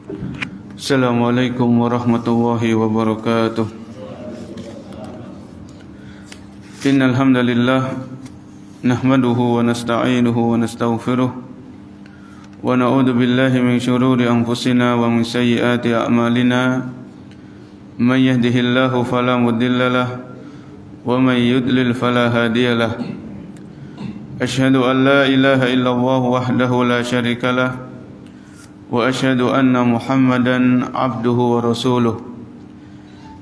Assalamualaikum warahmatullahi wabarakatuh. Innal hamdalillah nahmaduhu wa nasta'inuhu wa nastaghfiruh wa na'udzu billahi min shururi anfusina wa min sayyiati a'malina. May yahdihillahu fala mudilla lahu wa may yudlil fala hadiya lahu. Asyhadu an la ilaha illallah wahdahu la syarika lahu wa asyhadu anna Muhammadan abduhu wa rasuluh.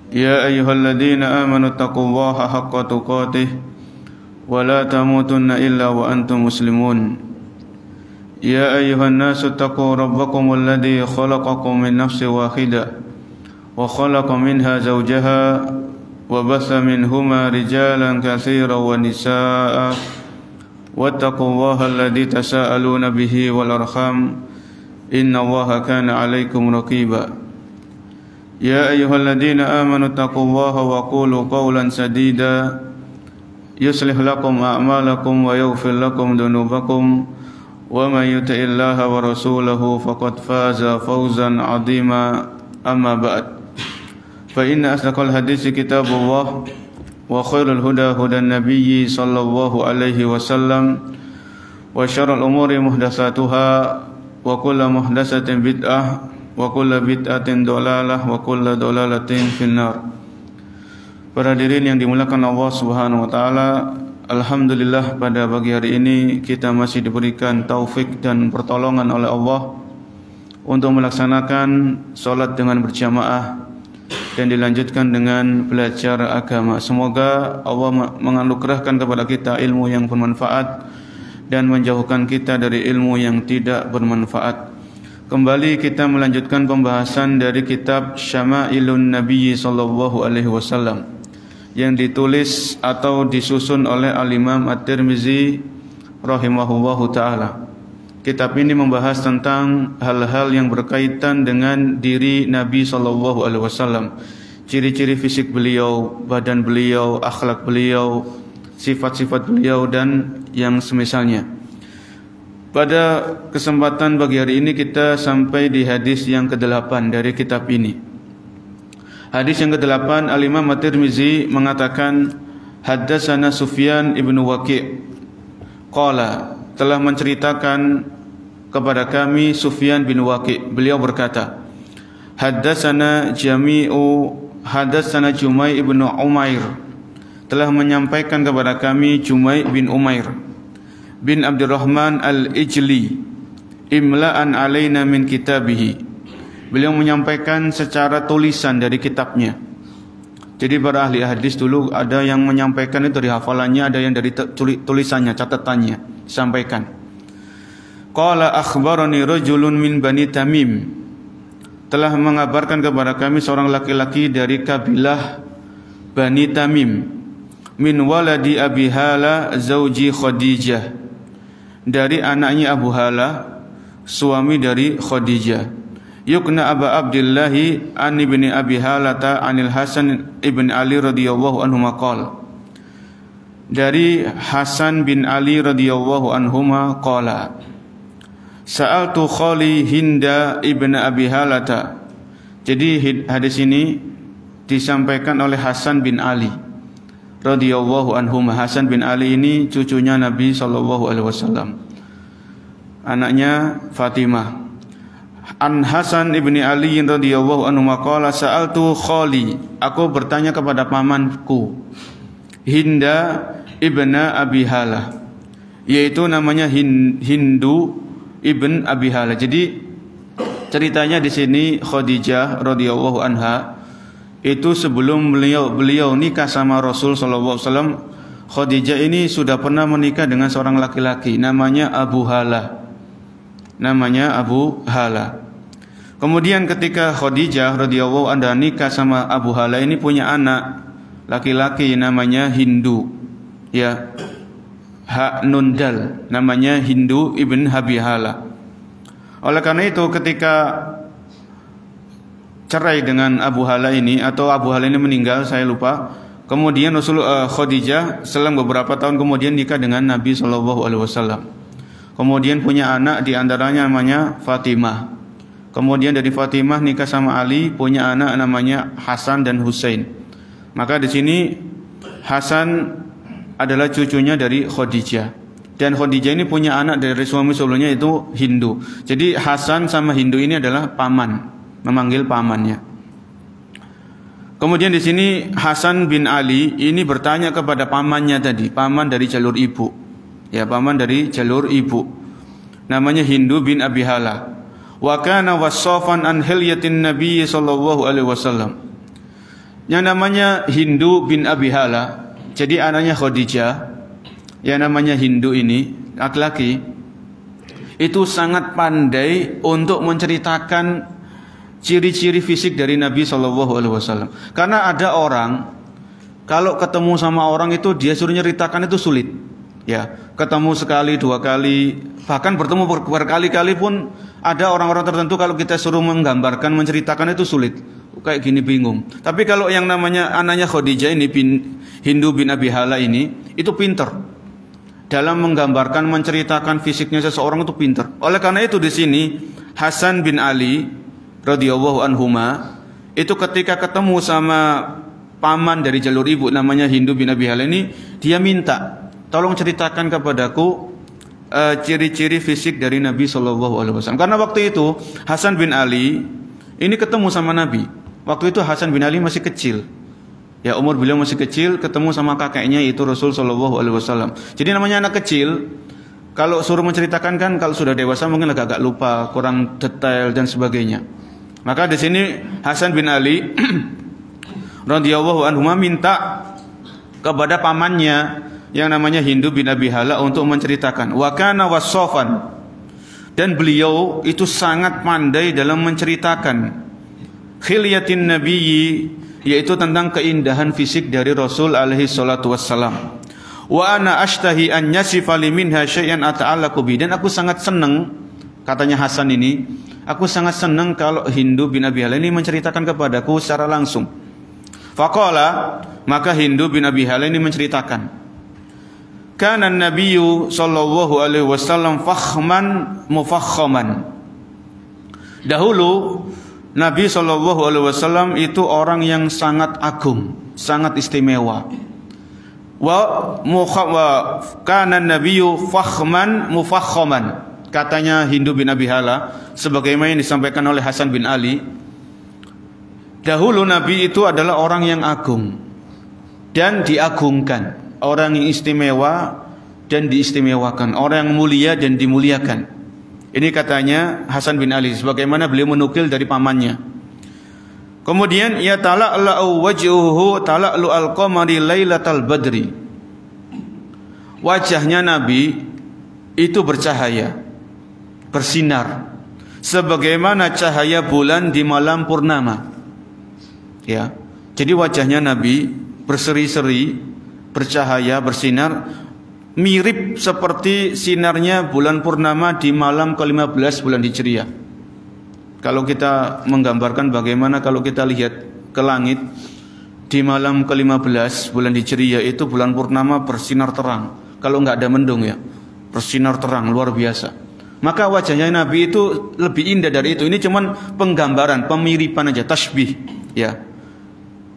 Ya ayyuhalladzina amanu taqullaha haqqa tuqatih wa la tamutunna illa wa antum muslimun. Ya ayyuhan nasu taqu rabbakumul ladzi khalaqakum min nafsin wahidah wa khalaqa minha zawjaha wa batha minhuma rijalan katsiran wa nisaa'a wattaqullaha alladzi tasaaluna bihi wal arham innallaha kana 'alaikum raqiba. Ya ayyuhalladzina amanu taqullaha wa qulu qawlan sadida yuslih lakum a'malakum wa yaghfir lakum dhunubakum wa may yuti'illaha wa rasulahu faqad faza fawzan 'azima. Amma ba'd. Fa inna asdaqal haditsi kitabullah wa khairul huda hudan nabiyyi sallallahu alaihi wasallam wa syarrul umuri muhdatsatuha wa kullu muhdatsatin bid'ah wa kullu bid'atin dhalalah wa kullu dhalalatin finnar. Para hadirin yang dimuliakan Allah Subhanahu wa taala, alhamdulillah pada pagi hari ini kita masih diberikan taufik dan pertolongan oleh Allah untuk melaksanakan salat dengan berjamaah dan dilanjutkan dengan belajar agama. Semoga Allah menganugerahkan kepada kita ilmu yang bermanfaat dan menjauhkan kita dari ilmu yang tidak bermanfaat. Kembali kita melanjutkan pembahasan dari kitab Syama'ilun Nabi sallallahu alaihi wasallam yang ditulis atau disusun oleh Al-Imam At-Tirmizi rahimahullahu taala. Kitab ini membahas tentang hal-hal yang berkaitan dengan diri Nabi sallallahu alaihi wasallam. Ciri-ciri fisik beliau, badan beliau, akhlak beliau, sifat-sifat beliau dan yang semisalnya. Pada kesempatan pagi hari ini kita sampai di hadis yang ke-8 dari kitab ini. Hadis yang ke-8, Al-Imam At-Tirmizi mengatakan haddatsana Sufyan ibnu Waqi' qala, telah menceritakan kepada kami Sufyan bin Waqi'. Beliau berkata, haddatsana Jumai' ibnu Umair, telah menyampaikan kepada kami Jumai' bin Umair bin Abdurrahman al-Ijli imla'an alaina min kitabihi. Beliau menyampaikan secara tulisan dari kitabnya. Jadi para ahli hadis dulu ada yang menyampaikan itu dari hafalannya, ada yang dari tulisannya, catatannya disampaikan. Qala akhbarani rajulun min Bani Tamim, telah mengabarkan kepada kami seorang laki-laki dari kabilah Bani Tamim, min waladi Abi Hala zauji Khadijah, dari anaknya Abu Hala, suami dari Khadijah. Yukna Aba Abdillahi an ibni Abi Halata anil Hasan ibn Ali radhiyallahu anhuma qala, dari Hasan bin Ali radhiyallahu anhuma qala, sa'altu khali Hinda ibn Abi Halata. Jadi hadis ini disampaikan oleh Hasan bin Ali radhiyallahu anhuma. Hasan bin Ali ini cucunya Nabi sallallahu alaihi wasallam, anaknya Fatimah. An Hasan ibni Ali radhiyallahu anhu maqala sa'altu khali, aku bertanya kepada pamanku Hinda ibna Abi Hala, yaitu namanya Hindu ibn Abi Hala. Jadi ceritanya di sini Khadijah radhiyallahu anha itu sebelum beliau nikah sama Rasul sallallahu alaihi wasallam, Khadijah ini sudah pernah menikah dengan seorang laki-laki namanya Abu Hala. Kemudian ketika Khadijah radhiyallahu anha nikah sama Abu Hala ini punya anak laki-laki namanya Hindu, ya, ha nun dal, namanya Hindu ibn Abi Hala. Oleh karena itu ketika cerai dengan Abu Hala ini, atau Abu Hala ini meninggal, saya lupa. Kemudian Khadijah selang beberapa tahun kemudian nikah dengan Nabi sallallahu alaihi wasallam. Kemudian punya anak, di antaranya namanya Fatimah. Kemudian dari Fatimah nikah sama Ali, punya anak namanya Hasan dan Husain. Maka di sini Hasan adalah cucunya dari Khadijah. Dan Khadijah ini punya anak dari suami sebelumnya itu Hindu. Jadi Hasan sama Hindu ini adalah paman, memanggil pamannya. Kemudian di sini Hasan bin Ali ini bertanya kepada pamannya tadi, paman dari jalur ibu. Ya, paman dari jalur ibu. Namanya Hindu bin Abi Hala. Wa kana wassafan an hilyatin Nabi sallallahu alaihi wasallam. Yang namanya Hindu bin Abi Hala, jadi anaknya Khadijah. Yang namanya Hindu ini laki-laki itu sangat pandai untuk menceritakan ciri-ciri fisik dari Nabi Shallallahu Alaihi Wasallam. Karena ada orang kalau ketemu sama orang itu dia suruh nyeritakan itu sulit. Ya, ketemu sekali, dua kali, bahkan bertemu berkali-kali pun ada orang-orang tertentu kalau kita suruh menggambarkan, menceritakan itu sulit. Kayak gini bingung. Tapi kalau yang namanya anaknya Khadijah ini Hindu bin Abi Hala ini itu pinter dalam menggambarkan, menceritakan fisiknya seseorang itu pinter. Oleh karena itu di sini Hasan bin Ali radhiyallahu anhuma itu ketika ketemu sama paman dari jalur ibu namanya Hindu bin Abi Hala ini, dia minta, tolong ceritakan kepadaku ciri-ciri fisik dari Nabi Shallallahu Alaihi Wasallam. Karena waktu itu Hasan bin Ali ini ketemu sama Nabi. Waktu itu Hasan bin Ali masih kecil. Ya, umur beliau masih kecil, ketemu sama kakeknya yaitu Rasul Shallallahu Alaihi Wasallam. Jadi namanya anak kecil, kalau suruh menceritakan kan kalau sudah dewasa mungkin agak lupa, kurang detail dan sebagainya. Maka di sini Hasan bin Ali radhiyallahu anhu minta kepada pamannya yang namanya Hindu bin Abi Hala untuk menceritakan. Wa kana wassafan, dan beliau itu sangat pandai dalam menceritakan khilyatin nabiyyi, yaitu tentang keindahan fisik dari Rasul alaihi salatu wassalam. Wa ana ashtahi an yasifa li minha syai'an ata'allaqu bi, dan aku sangat senang, katanya Hasan ini, aku sangat senang kalau Hindu bin Abi Hala ini menceritakan kepadaku secara langsung. Faqala, maka Hindu bin Abi Hala ini menceritakan, kana an-nabiyyu sallallahu alaihi wasallam fakhman mufakhaman. Dahulu Nabi sallallahu alaihi wasallam itu orang yang sangat agung, sangat istimewa. Wa kana an-nabiyyu fakhman mufakhaman. Katanya Hindu bin Abi Hala, sebagaimana yang disampaikan oleh Hasan bin Ali, dahulu Nabi itu adalah orang yang agung dan diagungkan, orang yang istimewa dan diistimewakan, orang yang mulia dan dimuliakan. Ini katanya Hasan bin Ali, sebagaimana beliau menukil dari pamannya. Kemudian ya tala'la'u wajhuhu tala'lu al-qamari lailatal badri. Wajahnya Nabi itu bercahaya, bersinar sebagaimana cahaya bulan di malam purnama. Ya. Jadi wajahnya Nabi berseri-seri, bercahaya, bersinar, mirip seperti sinarnya bulan purnama di malam ke-15 bulan Hijriah. Kalau kita menggambarkan bagaimana kalau kita lihat ke langit di malam ke-15 bulan Hijriah itu bulan purnama bersinar terang. Kalau nggak ada mendung ya, bersinar terang luar biasa. Maka wajahnya Nabi itu lebih indah dari itu. Ini cuman penggambaran, pemiripan aja, tasbih. Ya.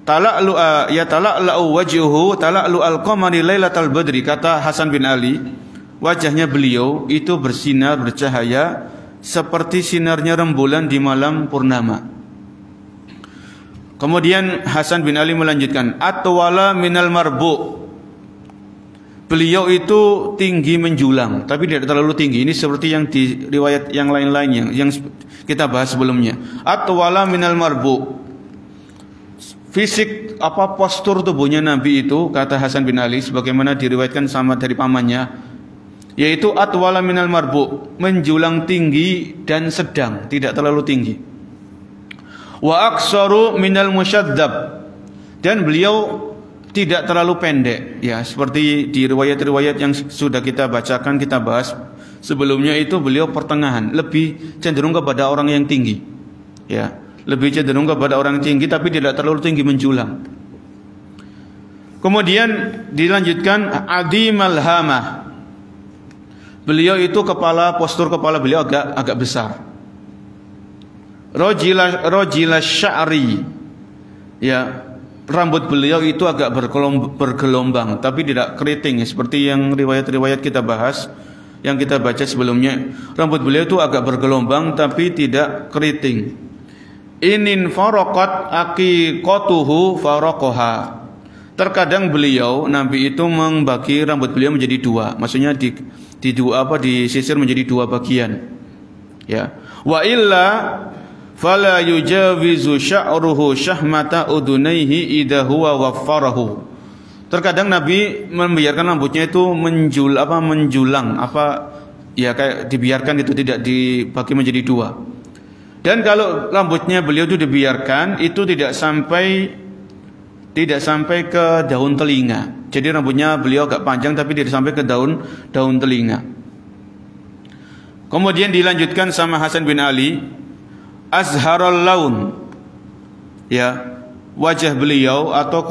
Tala'lu ya tala'lu wajhuhu tala'lu al-qamari lailatal badri, kata Hasan bin Ali, wajahnya beliau itu bersinar, bercahaya seperti sinarnya rembulan di malam purnama. Kemudian Hasan bin Ali melanjutkan, atwala minal marbu. Beliau itu tinggi menjulang, tapi tidak terlalu tinggi. Ini seperti yang di riwayat yang lain-lainnya yang kita bahas sebelumnya. Atwala minal marbu. Fisik postur tubuhnya Nabi itu, kata Hasan bin Ali, sebagaimana diriwayatkan sama dari pamannya, yaitu atwala minal marbu, menjulang tinggi dan sedang, tidak terlalu tinggi. Wa aksaru minal musyaddab, dan beliau tidak terlalu pendek, ya, seperti di riwayat-riwayat yang sudah kita bacakan, kita bahas sebelumnya itu beliau pertengahan, lebih cenderung kepada orang yang tinggi, ya, lebih cenderung kepada orang tinggi tapi tidak terlalu tinggi menjulang. Kemudian dilanjutkan adimal hamah, beliau itu postur kepala beliau agak besar. rajila sya'ri. Ya, rambut beliau itu agak bergelombang tapi tidak keriting seperti yang riwayat-riwayat kita bahas, yang kita baca sebelumnya. Rambut beliau itu agak bergelombang tapi tidak keriting. Inin faraqat aqiqatuhu faraqaha. Terkadang beliau Nabi itu membagi rambut beliau menjadi dua, maksudnya disisir menjadi dua bagian. Ya. Wa illa fala yujawizu sya'ruhu syahmata udunaihi idza huwa waffarahu. Terkadang Nabi membiarkan rambutnya itu menjulang kayak dibiarkan itu, tidak dibagi menjadi dua. Dan kalau rambutnya beliau itu dibiarkan, itu tidak sampai ke daun telinga. Jadi rambutnya beliau agak panjang tapi tidak sampai ke daun telinga. Kemudian dilanjutkan sama Hasan bin Ali, azharul laun. Ya, wajah beliau atau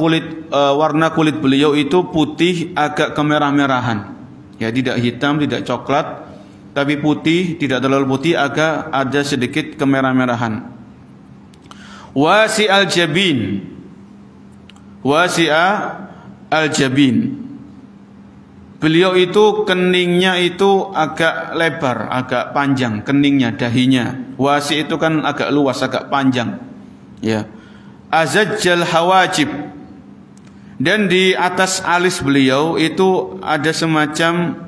warna kulit beliau itu putih agak kemerah-merahan. Ya, tidak hitam, tidak coklat, tapi putih, tidak terlalu putih, agak ada sedikit kemerah-merahan. Wasi al-jabin. Wasi'a al-jabin. Beliau itu keningnya itu agak lebar, agak panjang keningnya, dahinya. Wasi itu kan agak luas, agak panjang. Ya. Azajjal hawajib. Dan di atas alis beliau itu ada semacam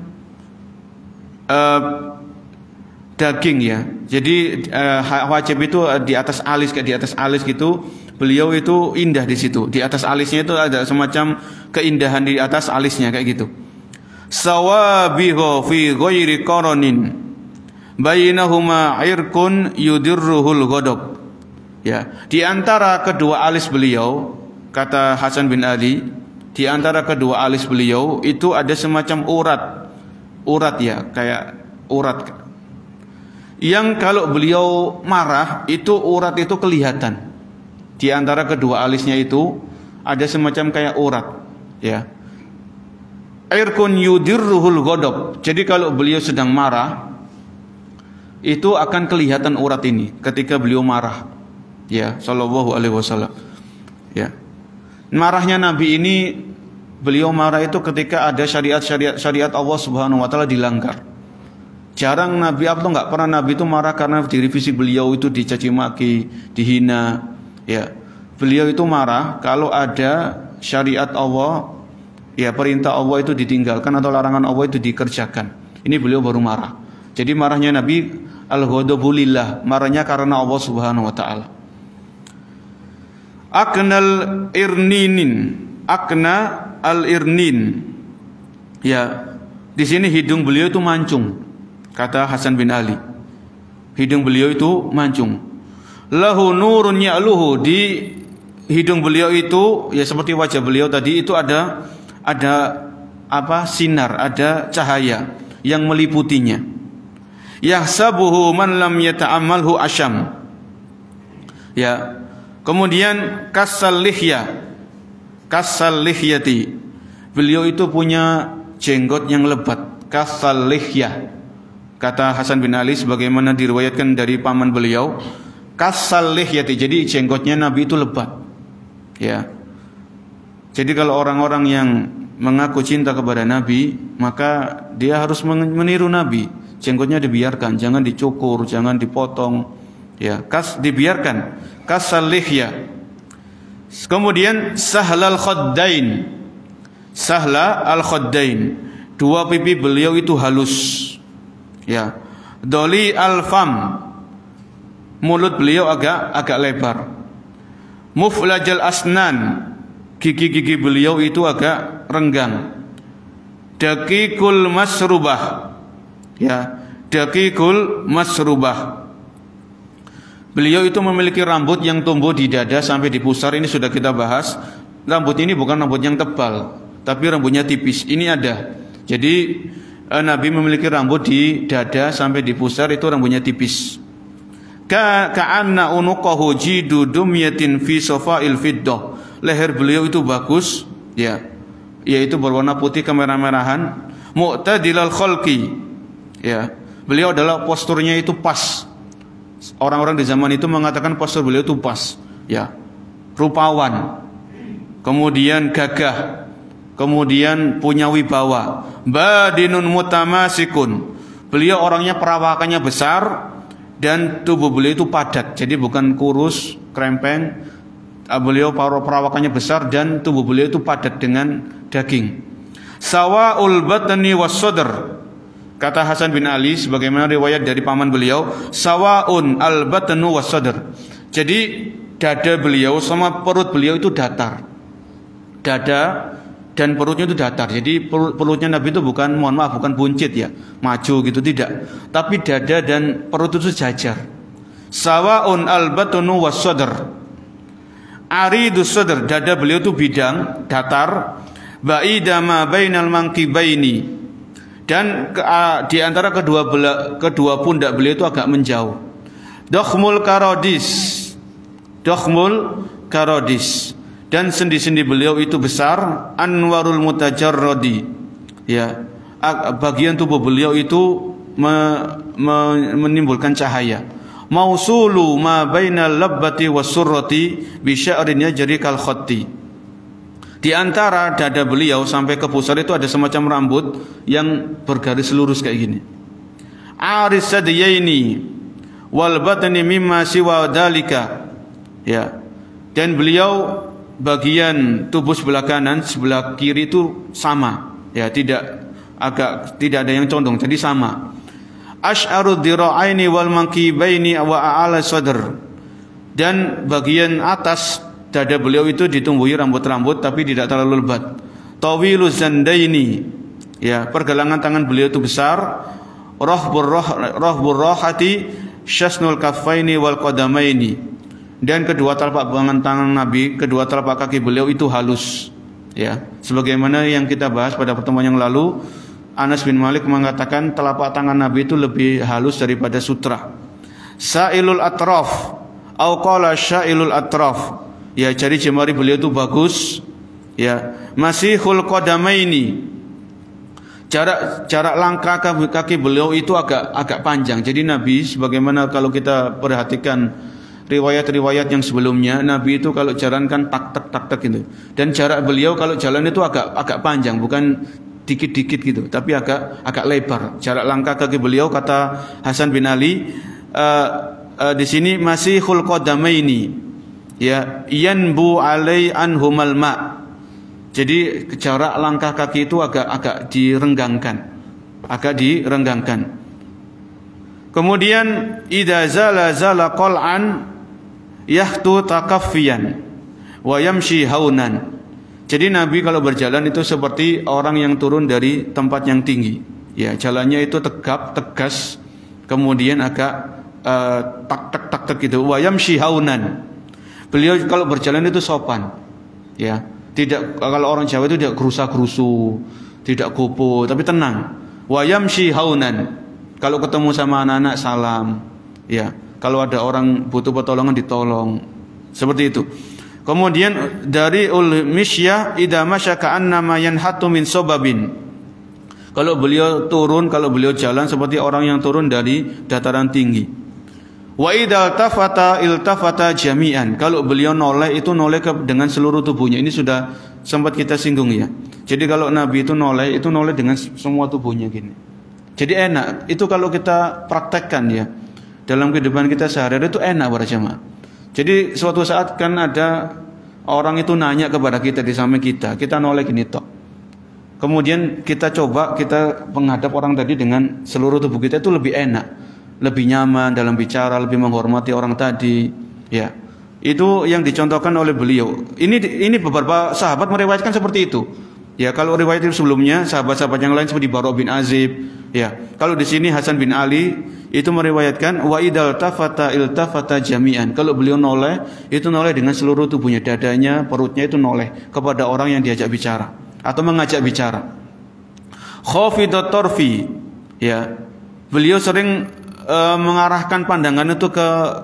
daging ya. Jadi hawajib itu di atas alis, kayak di atas alis gitu. Beliau itu indah di situ. Di atas alisnya itu ada semacam keindahan di atas alisnya kayak gitu. Sawabihu fi ghairi qaranin bainahuma irqun yudirruhul ghadab. Ya, di antara kedua alis beliau, kata Hasan bin Ali, di antara kedua alis beliau itu ada semacam urat ya, kayak urat. Yang kalau beliau marah itu urat itu kelihatan. Di antara kedua alisnya itu ada semacam kayak urat, ya. Irkun yudirruhul ghadab. Jadi kalau beliau sedang marah, itu akan kelihatan urat ini ketika beliau marah. Ya, sallallahu alaihi wasallam. Ya. Marahnya Nabi ini, beliau marah itu ketika ada syariat Allah Subhanahu wa taala dilanggar. Jarang Nabi nggak pernah Nabi itu marah karena diri fisik beliau itu dicaci maki, dihina. Ya, beliau itu marah kalau ada syariat Allah, ya perintah Allah itu ditinggalkan atau larangan Allah itu dikerjakan. Ini beliau baru marah. Jadi marahnya Nabi al-ghadabu lillah, marahnya karena Allah Subhanahu wa taala. Akna al-irnin. Ya, di sini hidung beliau itu mancung, kata Hasan bin Ali. Hidung beliau itu mancung. Lahu nurun ya'luhu, di hidung beliau itu ya seperti wajah beliau tadi itu ada sinar, ada cahaya yang meliputinya. Yahsabuhu man lam yata'ammalhu asyam. Ya. Kemudian kasal lihyati. Beliau itu punya jenggot yang lebat, kasal lihyah. Kata Hasan bin Ali sebagaimana diriwayatkan dari paman beliau, kasal lihyati. Jadi jenggotnya Nabi itu lebat. Ya. Jadi kalau orang-orang yang mengaku cinta kepada Nabi, maka dia harus meniru Nabi. Jenggotnya dibiarkan, jangan dicukur, jangan dipotong. Ya, dibiarkan. Kasal lihya. Kemudian sahlal khaddain. Sahla al khaddain. Dua pipi beliau itu halus. Ya. Doli al fam. Mulut beliau agak lebar. Muflajal asnan. Gigi-gigi beliau itu agak renggang. Daqiqul masrubah. Ya, daqiqul masrubah. Beliau itu memiliki rambut yang tumbuh di dada sampai di pusar. Ini sudah kita bahas. Rambut ini bukan rambut yang tebal, tapi rambutnya tipis. Ini ada. Jadi Nabi memiliki rambut di dada sampai di pusar, itu rambutnya tipis. Ka'anna unuqahu jidu dumyatin fi safa'il fiddah. Leher beliau itu bagus, ya, yaitu berwarna putih kemerah-merahan. Mu'tadilal khalqi. Ya, beliau adalah posturnya itu pas. orang-orang di zaman itu mengatakan postur beliau itu pas, ya, rupawan, kemudian gagah, kemudian punya wibawa, badinun mutamasikun. Beliau orangnya perawakannya besar dan tubuh beliau itu padat, jadi bukan kurus, krempeng. Beliau perawakannya besar dan tubuh beliau itu padat dengan daging. Sawaul batni was sadr. Kata Hasan bin Ali sebagaimana riwayat dari paman beliau, sawaun al batnu was sadr. Jadi dada beliau sama perut beliau itu datar. Dada dan perutnya itu datar. Jadi perutnya Nabi itu bukan, mohon maaf, bukan buncit ya, maju gitu, tidak. Tapi dada dan perut itu sejajar. Sawaun al-batnu was sadr. Aridus sadr, dada beliau itu bidang, datar. Ba'ida ma bainal mankibaini. Dan di antara kedua pundak beliau itu agak menjauh. Dokhmul karodis. Dokhmul karodis. Dan sendi-sendi beliau itu besar, anwarul mutajarrodi, ya, bagian tubuh beliau itu menimbulkan cahaya. Mausulu ma bainal labbati wasurrati bi sya'rin yajri kal khatti. Di antara dada beliau sampai ke pusar itu ada semacam rambut yang bergaris lurus kayak gini. Aris sadiyaini wal batni mimma siwa dalika, ya. Dan beliau bagian tubuh sebelah kanan, sebelah kiri itu sama, ya, tidak ada yang condong, jadi sama. Ash'aru dhira'aini wal mankibaini wa a'ala sadr. Dan bagian atas dada beliau itu ditumbuhi rambut-rambut tapi tidak terlalu lebat. Tawilu zandaini, ya, pergelangan tangan beliau itu besar. Rahbur rohati syasnul kaffaini wal qadamaini. Dan kedua telapak tangan Nabi, kedua telapak kaki beliau itu halus, ya. Sebagaimana yang kita bahas pada pertemuan yang lalu, Anas bin Malik mengatakan telapak tangan Nabi itu lebih halus daripada sutra. Sa'ilul atraf, au qala sya'ilul atraf. Ya, jari jemari beliau itu bagus, ya. Masihul qadamaini. Jarak langkah kaki beliau itu agak panjang. Jadi Nabi, sebagaimana kalau kita perhatikan riwayat-riwayat yang sebelumnya, Nabi itu kalau jalan kan tak gitu. Dan jarak beliau kalau jalan itu agak panjang, bukan dikit-dikit gitu, tapi agak lebar. Jarak langkah kaki beliau, kata Hasan bin Ali, di sini masih khul qadamaini, ya, yanbu alai anhumal ma. Jadi jarak langkah kaki itu agak direnggangkan. Kemudian idza zala qal'an yahtu takaffiyan wa yamshi haunan. Jadi Nabi kalau berjalan itu seperti orang yang turun dari tempat yang tinggi, ya, jalannya itu tegap, tegas, kemudian agak tak gitu. Wa yamshi haunan. Beliau kalau berjalan itu sopan, ya. Tidak, kalau orang Jawa itu tidak gerusa-gerusu, tidak kupu, tapi tenang. Wa yamshi haunan. Kalau ketemu sama anak-anak salam, ya. Kalau ada orang butuh pertolongan ditolong, seperti itu. Kemudian dari ul-misyah idza masya ka'annama yanhatu min sababin. Kalau beliau turun, kalau beliau jalan seperti orang yang turun dari dataran tinggi. Wa idza iltafata jami'an. Kalau beliau noleh itu noleh dengan seluruh tubuhnya. Ini sudah sempat kita singgung, ya. Jadi kalau Nabi itu noleh dengan semua tubuhnya gini. Jadi enak. Itu kalau kita praktekkan, ya, dalam kehidupan kita sehari-hari itu enak para jemaah. Jadi suatu saat kan ada orang itu nanya kepada kita di samping kita noleh gini tok. Kemudian kita coba kita menghadap orang tadi dengan seluruh tubuh kita, itu lebih enak, lebih nyaman dalam bicara, lebih menghormati orang tadi, ya. Itu yang dicontohkan oleh beliau. Ini beberapa sahabat meriwayatkan seperti itu. Ya, kalau riwayat sebelumnya sahabat-sahabat yang lain seperti Bara' bin Azib, ya. Kalau di sini Hasan bin Ali itu meriwayatkan wa idal tafata iltafata jami'an. Kalau beliau noleh itu noleh dengan seluruh tubuhnya, dadanya, perutnya itu noleh kepada orang yang diajak bicara atau mengajak bicara. Khafidat tarfi, ya. Beliau sering mengarahkan pandangan itu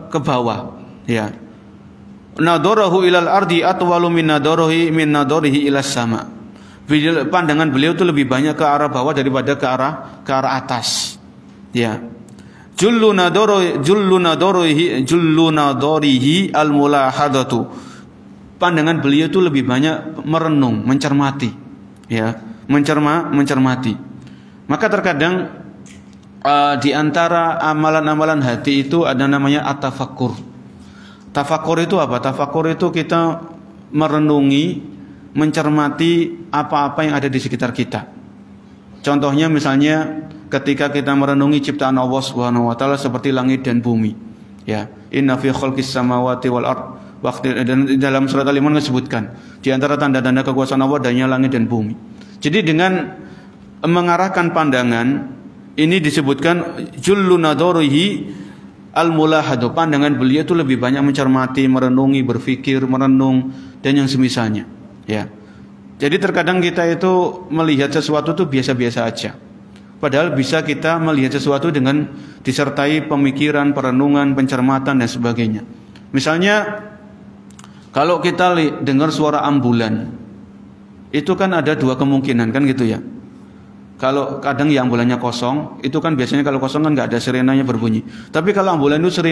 ke bawah, ya. Nadarahu ilal ardi atwalu min nadarihi ilas sama. Pandangan beliau itu lebih banyak ke arah bawah daripada ke arah atas, ya. Jullu nadorihi al-mulahadatu. Pandangan beliau itu lebih banyak merenung, mencermati, ya, mencermati. Maka terkadang di antara amalan-amalan hati itu ada namanya at-tafakkur. Tafakkur itu apa? Tafakkur itu kita merenungi, mencermati apa-apa yang ada di sekitar kita. Contohnya misalnya ketika kita merenungi ciptaan Allah Subhanahu wa taala seperti langit dan bumi. Ya, inna fi khalqis samawati wal ard. Dan dalam surat Al-Imran disebutkan di antara tanda-tanda kekuasaan Allah adanya langit dan bumi. Jadi dengan mengarahkan pandangan ini disebutkan jullu nadorihi al-mulahadu. Pandangan beliau itu lebih banyak mencermati, merenungi, berfikir, merenung dan yang semisalnya. Ya. Jadi terkadang kita itu melihat sesuatu itu biasa-biasa aja. Padahal bisa kita melihat sesuatu dengan disertai pemikiran, perenungan, pencermatan dan sebagainya. Misalnya kalau kita dengar suara ambulan, itu kan ada dua kemungkinan kan gitu ya. Kalau kadang ya ambulannya kosong, itu kan biasanya kalau kosong kan nggak ada sirenanya berbunyi. Tapi kalau ambulan itu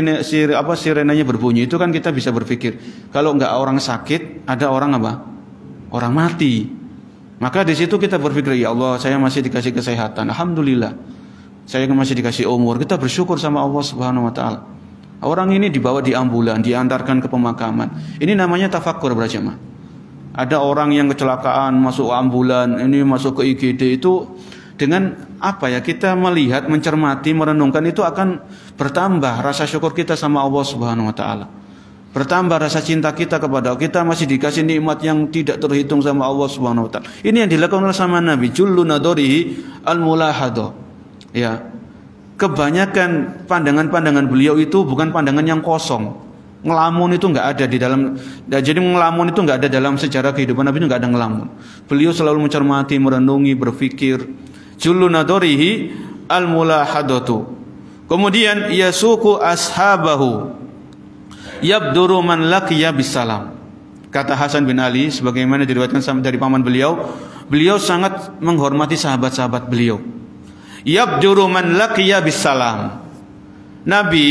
sirenanya berbunyi, itu kan kita bisa berpikir kalau nggak orang sakit, ada orang apa? Orang mati. Maka di situ kita berpikir, ya Allah, saya masih dikasih kesehatan, alhamdulillah. Saya masih dikasih umur. Kita bersyukur sama Allah Subhanahu wa taala. Orang ini dibawa di ambulan, diantarkan ke pemakaman. Ini namanya tafakkur berjamaah. Ada orang yang kecelakaan masuk ambulan, ini masuk ke IGD, itu dengan apa ya, kita melihat, mencermati, merenungkan, itu akan bertambah rasa syukur kita sama Allah Subhanahu wa taala. Bertambah rasa cinta kita kepada Allah. Kita masih dikasih nikmat yang tidak terhitung sama Allah Subhanahu wa taala. Ini yang dilakukan oleh sama Nabi, jullu nadorihi al-mulahado. Ya. Kebanyakan pandangan-pandangan beliau itu bukan pandangan yang kosong. Ngelamun itu nggak ada di dalam. Jadi ngelamun itu nggak ada dalam sejarah kehidupan Nabi, itu nggak ada ngelamun. Beliau selalu mencermati, merenungi, berfikir. Jullu nadorihi al-mulahadatu. Kemudian yasuku ashabahu yabduru man laqiya bisalam. Kata Hasan bin Ali sebagaimana diriwayatkan dari paman beliau, beliau sangat menghormati sahabat-sahabat beliau. Yabduru man laqiya bisalam. Nabi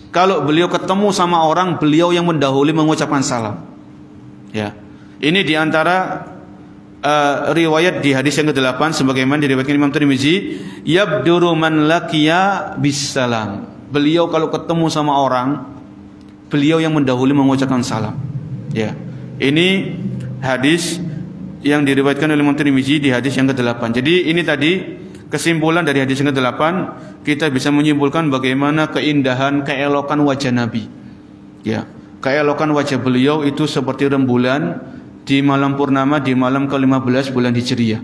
kalau beliau ketemu sama orang, beliau yang mendahului mengucapkan salam. Ya. Ini diantara riwayat di hadis yang ke-8 sebagaimana diriwayatkan Imam Tirmizi, yabduru man laqiya bisalam. Beliau kalau ketemu sama orang, beliau yang mendahului mengucapkan salam. Ya. Ini hadis yang diriwayatkan oleh Imam Tirmizi di hadis yang ke-8. Jadi ini tadi kesimpulan dari hadis yang ke-8, kita bisa menyimpulkan bagaimana keindahan, keelokan wajah Nabi. Ya, keelokan wajah beliau itu seperti rembulan di malam purnama di malam ke-15 bulan Hijriah.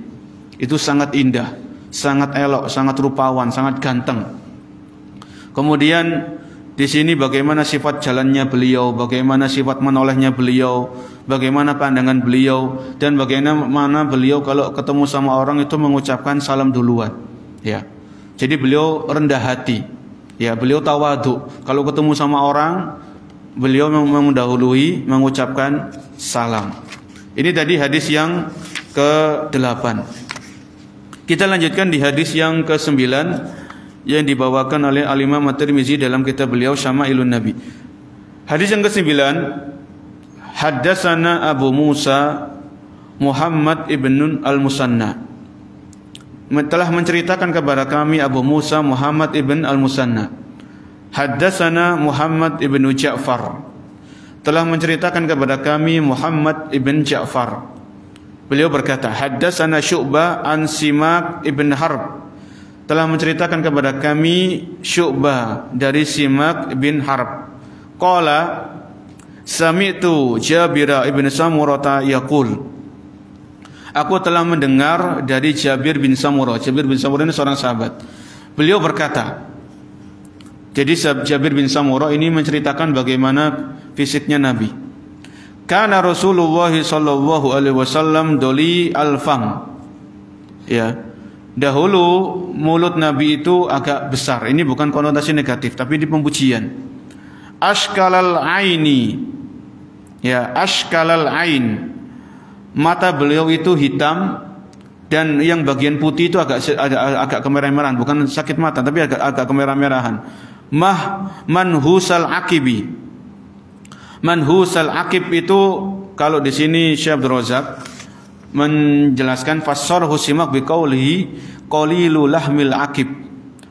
Itu sangat indah, sangat elok, sangat rupawan, sangat ganteng. Kemudian di sini bagaimana sifat jalannya beliau, bagaimana sifat menolehnya beliau, bagaimana pandangan beliau, dan bagaimana beliau kalau ketemu sama orang itu mengucapkan salam duluan. Ya, jadi beliau rendah hati. Ya, beliau tawadhu. Kalau ketemu sama orang, beliau mendahului mengucapkan salam. Ini tadi hadis yang ke-8. Kita lanjutkan di hadis yang ke-9 yang dibawakan oleh Al-Imam At-Tirmizi dalam kitab beliau Syama'ilun Nabi. Hadis yang ke-9, haddatsana Abu Musa Muhammad ibn al-Musanna. Telah menceritakan kepada kami Abu Musa Muhammad ibn al-Musanna. Haddatsana Muhammad ibn Ja'far. Telah menceritakan kepada kami Muhammad ibn Ja'far. Beliau berkata, haddatsana Syu'bah an Simak ibn Harb. Telah menceritakan kepada kami Syu'bah dari Simak bin Harb. Qala sami'tu Jabir ibn Samurah yaqul. Aku telah mendengar dari Jabir bin Samurah. Jabir bin Samurah ini seorang sahabat. Beliau berkata, jadi Jabir bin Samurah ini menceritakan bagaimana fisiknya Nabi. Kana Rasulullah sallallahu alaihi wasallam doli al-fam. Ya. Dahulu mulut Nabi itu agak besar. Ini bukan konotasi negatif, tapi di pempujian. Ashkalal aini. Ya, ashkalal ain. Mata beliau itu hitam Dan yang bagian putih itu agak kemerah-merahan, bukan sakit mata tapi agak kemerah-merahan. Manhusal akibi. Manhusal akib itu kalau di sini Syekh Abdul Razak menjelaskan fassarahu simak biqaulihi qalilu lahmil akib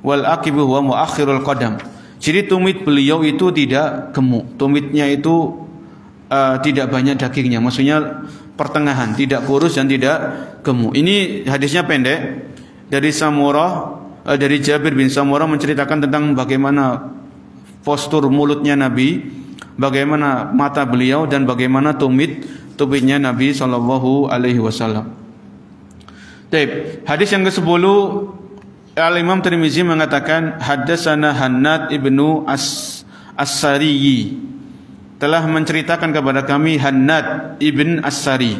wal akibu huwa muakhirul qadam. Jadi tumit beliau itu tidak gemuk, tumitnya itu tidak banyak dagingnya, maksudnya pertengahan, tidak kurus dan tidak gemuk. Ini hadisnya pendek dari Samurah, dari Jabir bin Samurah menceritakan tentang bagaimana postur mulutnya Nabi, bagaimana mata beliau dan bagaimana tumitnya Nabi sallallahu alaihi wasallam. Baik, hadis yang ke-10 Al-Imam Tirmizi mengatakan haddatsana Hannad ibnu As-Sariyi, telah menceritakan kepada kami Hannad ibn As-Sari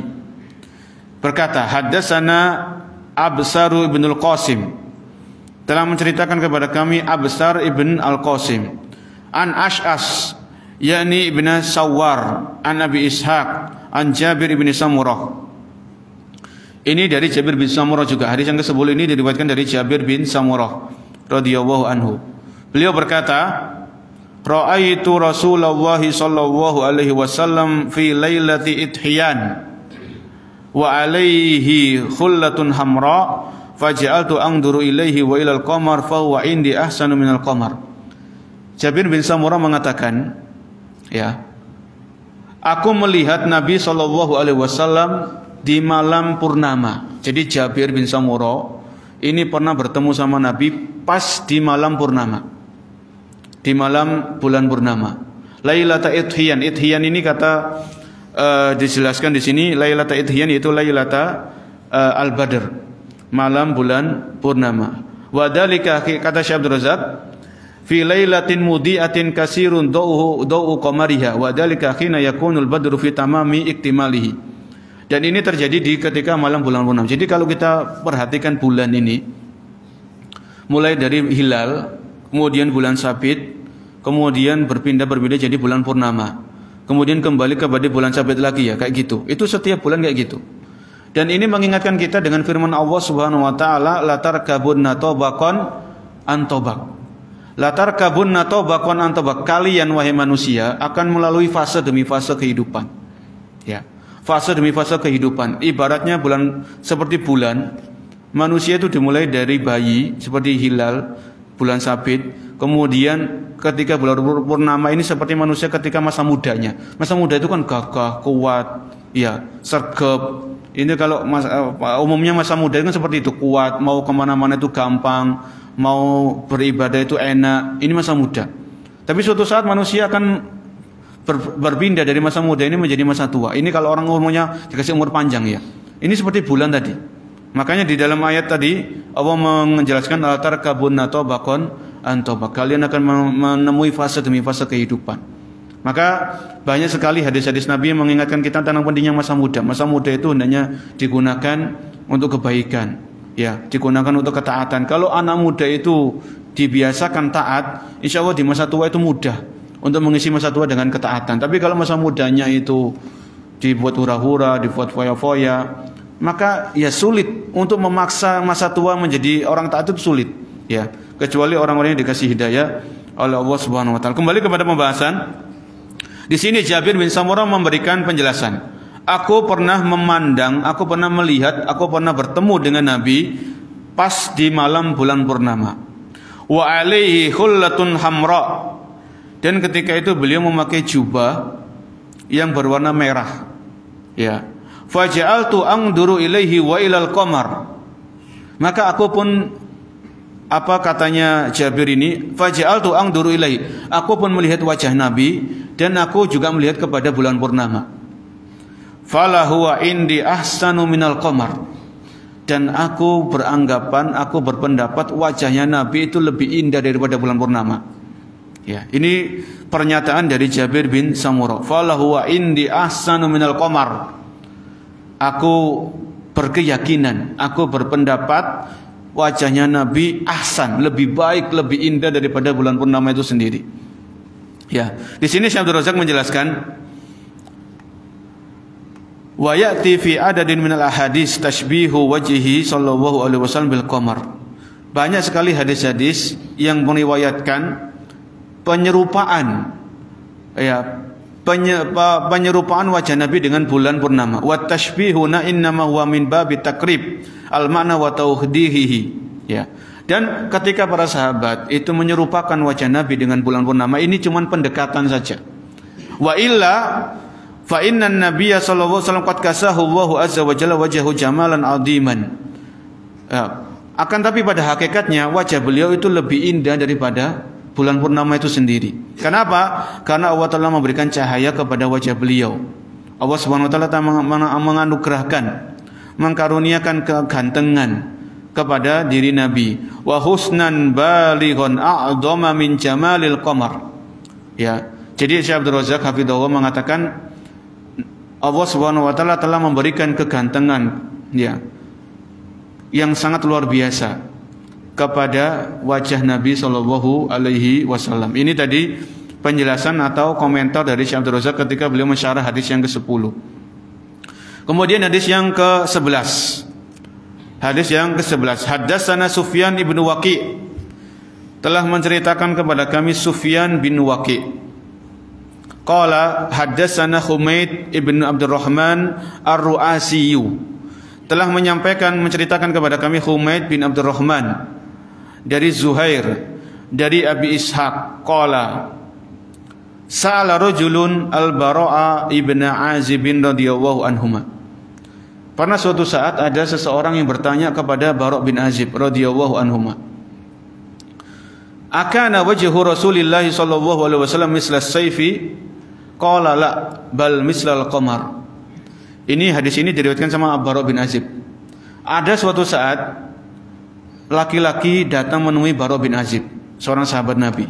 berkata haddatsana Absaru ibn Al-Qasim, telah menceritakan kepada kami Absar ibn Al-Qasim an Ash'as yakni ibn Sawwar an Abi Ishaq an Jabir ibn Samurah. Ini dari Jabir bin Samurah juga. Hadis yang ke-10 ini diriwayatkan dari Jabir bin Samurah radhiyallahu anhu. Beliau berkata, "Ra'aitu Rasulullah sallallahu alaihi wasallam fi lailati idhiyan wa alaihi khullatun hamra faja'altu anzuru ilaihi wa ilal qamar fa huwa indi ahsanu minal qamar." Jabir bin Samurah mengatakan, ya, aku melihat Nabi sallallahu alaihi wasallam di malam purnama. Jadi Jabir bin Samurah ini pernah bertemu sama Nabi pas di malam purnama, di malam bulan purnama. Lailata idhiyan. Idhiyan ini kata dijelaskan di sini, Lailata idhiyan yaitu Lailata al-Badr, malam bulan purnama. Wa dzalika kata Syekh Abdul Razak fi lailatin mudiatin kasirun da'u qamariha wa dzalika hina yakunul badru fi tamami iktimalihi. Dan ini terjadi di ketika malam bulan purnama. Jadi kalau kita perhatikan bulan ini, mulai dari hilal, kemudian bulan sabit, kemudian berpindah jadi bulan purnama, kemudian kembali kepada bulan sabit lagi, ya kayak gitu. Itu setiap bulan kayak gitu. Dan ini mengingatkan kita dengan firman Allah Subhanahu wa taala, latar kabunna tobakon antobak. Latar kabunna tobakon antobak. Kalian wahai manusia akan melalui fase demi fase kehidupan. Ya. Fase demi fase kehidupan. Ibaratnya bulan seperti bulan, manusia itu dimulai dari bayi seperti hilal, bulan sabit, kemudian ketika bulan purnama ini seperti manusia ketika masa mudanya. Masa muda itu kan gagah, kuat, ya, sergap. Ini kalau umumnya masa muda itu kan seperti itu, kuat, mau kemana-mana itu gampang, mau beribadah itu enak. Ini masa muda. Tapi suatu saat manusia akan berpindah dari masa muda ini menjadi masa tua. Ini kalau orang umurnya dikasih umur panjang, ya. Ini seperti bulan tadi. Makanya di dalam ayat tadi Allah menjelaskan altar kabunna tobakon antobak. Kalian akan menemui fase demi fase kehidupan. Maka banyak sekali hadis-hadis Nabi yang mengingatkan kita tentang pentingnya masa muda. Masa muda itu hendaknya digunakan untuk kebaikan, ya, digunakan untuk ketaatan. Kalau anak muda itu dibiasakan taat, insya Allah di masa tua itu mudah untuk mengisi masa tua dengan ketaatan. Tapi kalau masa mudanya itu dibuat hura-hura, dibuat foya-foya, maka ya sulit untuk memaksa masa tua menjadi orang taat, itu sulit, ya. Kecuali orang-orang yang dikasih hidayah oleh Allah Subhanahu wa taala. Kembali kepada pembahasan. Di sini Jabir bin Samurah memberikan penjelasan. Aku pernah memandang, aku pernah melihat, aku pernah bertemu dengan Nabi pas di malam bulan purnama. Wa alaihi khullatun hamra. Dan ketika itu beliau memakai jubah yang berwarna merah, ya. Faja'altu anzuru ilaihi wa ilal qamar. Maka aku pun, apa katanya Jabir ini, faja'altu anzuru ilaihi, aku pun melihat wajah Nabi dan aku juga melihat kepada bulan purnama. Fala huwa indi ahsanu minal qamar. Dan aku beranggapan, aku berpendapat wajahnya Nabi itu lebih indah daripada bulan purnama. Ya, ini pernyataan dari Jabir bin Samurah. Fala huwa indi ahsanu minal qamar. Aku berkeyakinan, aku berpendapat wajahnya Nabi ahsan, lebih baik, lebih indah daripada bulan purnama itu sendiri. Ya, di sini Syekh Abdul Razak menjelaskan Wa ya'ti fi adadin minal ahadits tashbihu wajhihi sallallahu alaihi wasallam bil qamar. Banyak sekali hadis-hadis yang meriwayatkan penyerupaan penyerupaan wajah Nabi dengan bulan purnama. Wa tashbihuna innama huwa min babi takrib al makna wa tauhdihi. Ya. Dan ketika para sahabat itu menyerupakan wajah Nabi dengan bulan purnama, ini cuma pendekatan saja. Wa illa fa inna nabiyya sallallahu alaihi wasallam qad kasahu Allahu azza wa jalla wajhahu jamalan adiman. Akan tapi pada hakikatnya wajah beliau itu lebih indah daripada bulan purnama itu sendiri. Kenapa? Karena Allah Ta'ala memberikan cahaya kepada wajah beliau. Allah Subhanahu wa taala menganugerahkan, mengkaruniakan kegantengan kepada diri Nabi. Wa husnan balighun a'dhama min jamalil qamar. Ya. Jadi Syekh Abdul Razak hafizahullah mengatakan Allah Subhanahu wa taala telah memberikan kegantengan yang sangat luar biasa kepada wajah Nabi sallallahu alaihi wasallam. Ini tadi penjelasan atau komentar dari Syekh Abdul Razak ketika beliau mensyarah hadis yang ke-10. Kemudian hadis yang ke-11. Hadis yang ke-11, haddatsana Sufyan ibnu Waqi', telah menceritakan kepada kami Sufyan bin Waqi'. Qala haddatsana Humaid ibnu Abdurrahman Ar-Ru'asiyu, telah menceritakan kepada kami Humaid bin Abdurrahman dari Zuhair dari Abi Ishaq. Qala sa'ala rajulun al-Bara'a ibn Azib radhiyallahu anhuma. Pernah suatu saat ada seseorang yang bertanya kepada Bara' bin Azib radhiyallahu anhuma, akana wajhu Rasulillah sallallahu alaihi wasallam misla as-sayfi? Qala la, bal misla al-qamar. Ini hadis ini diriwayatkan sama Bara' bin Azib. Ada suatu saat laki-laki datang menemui Bara' bin Azib, seorang sahabat Nabi.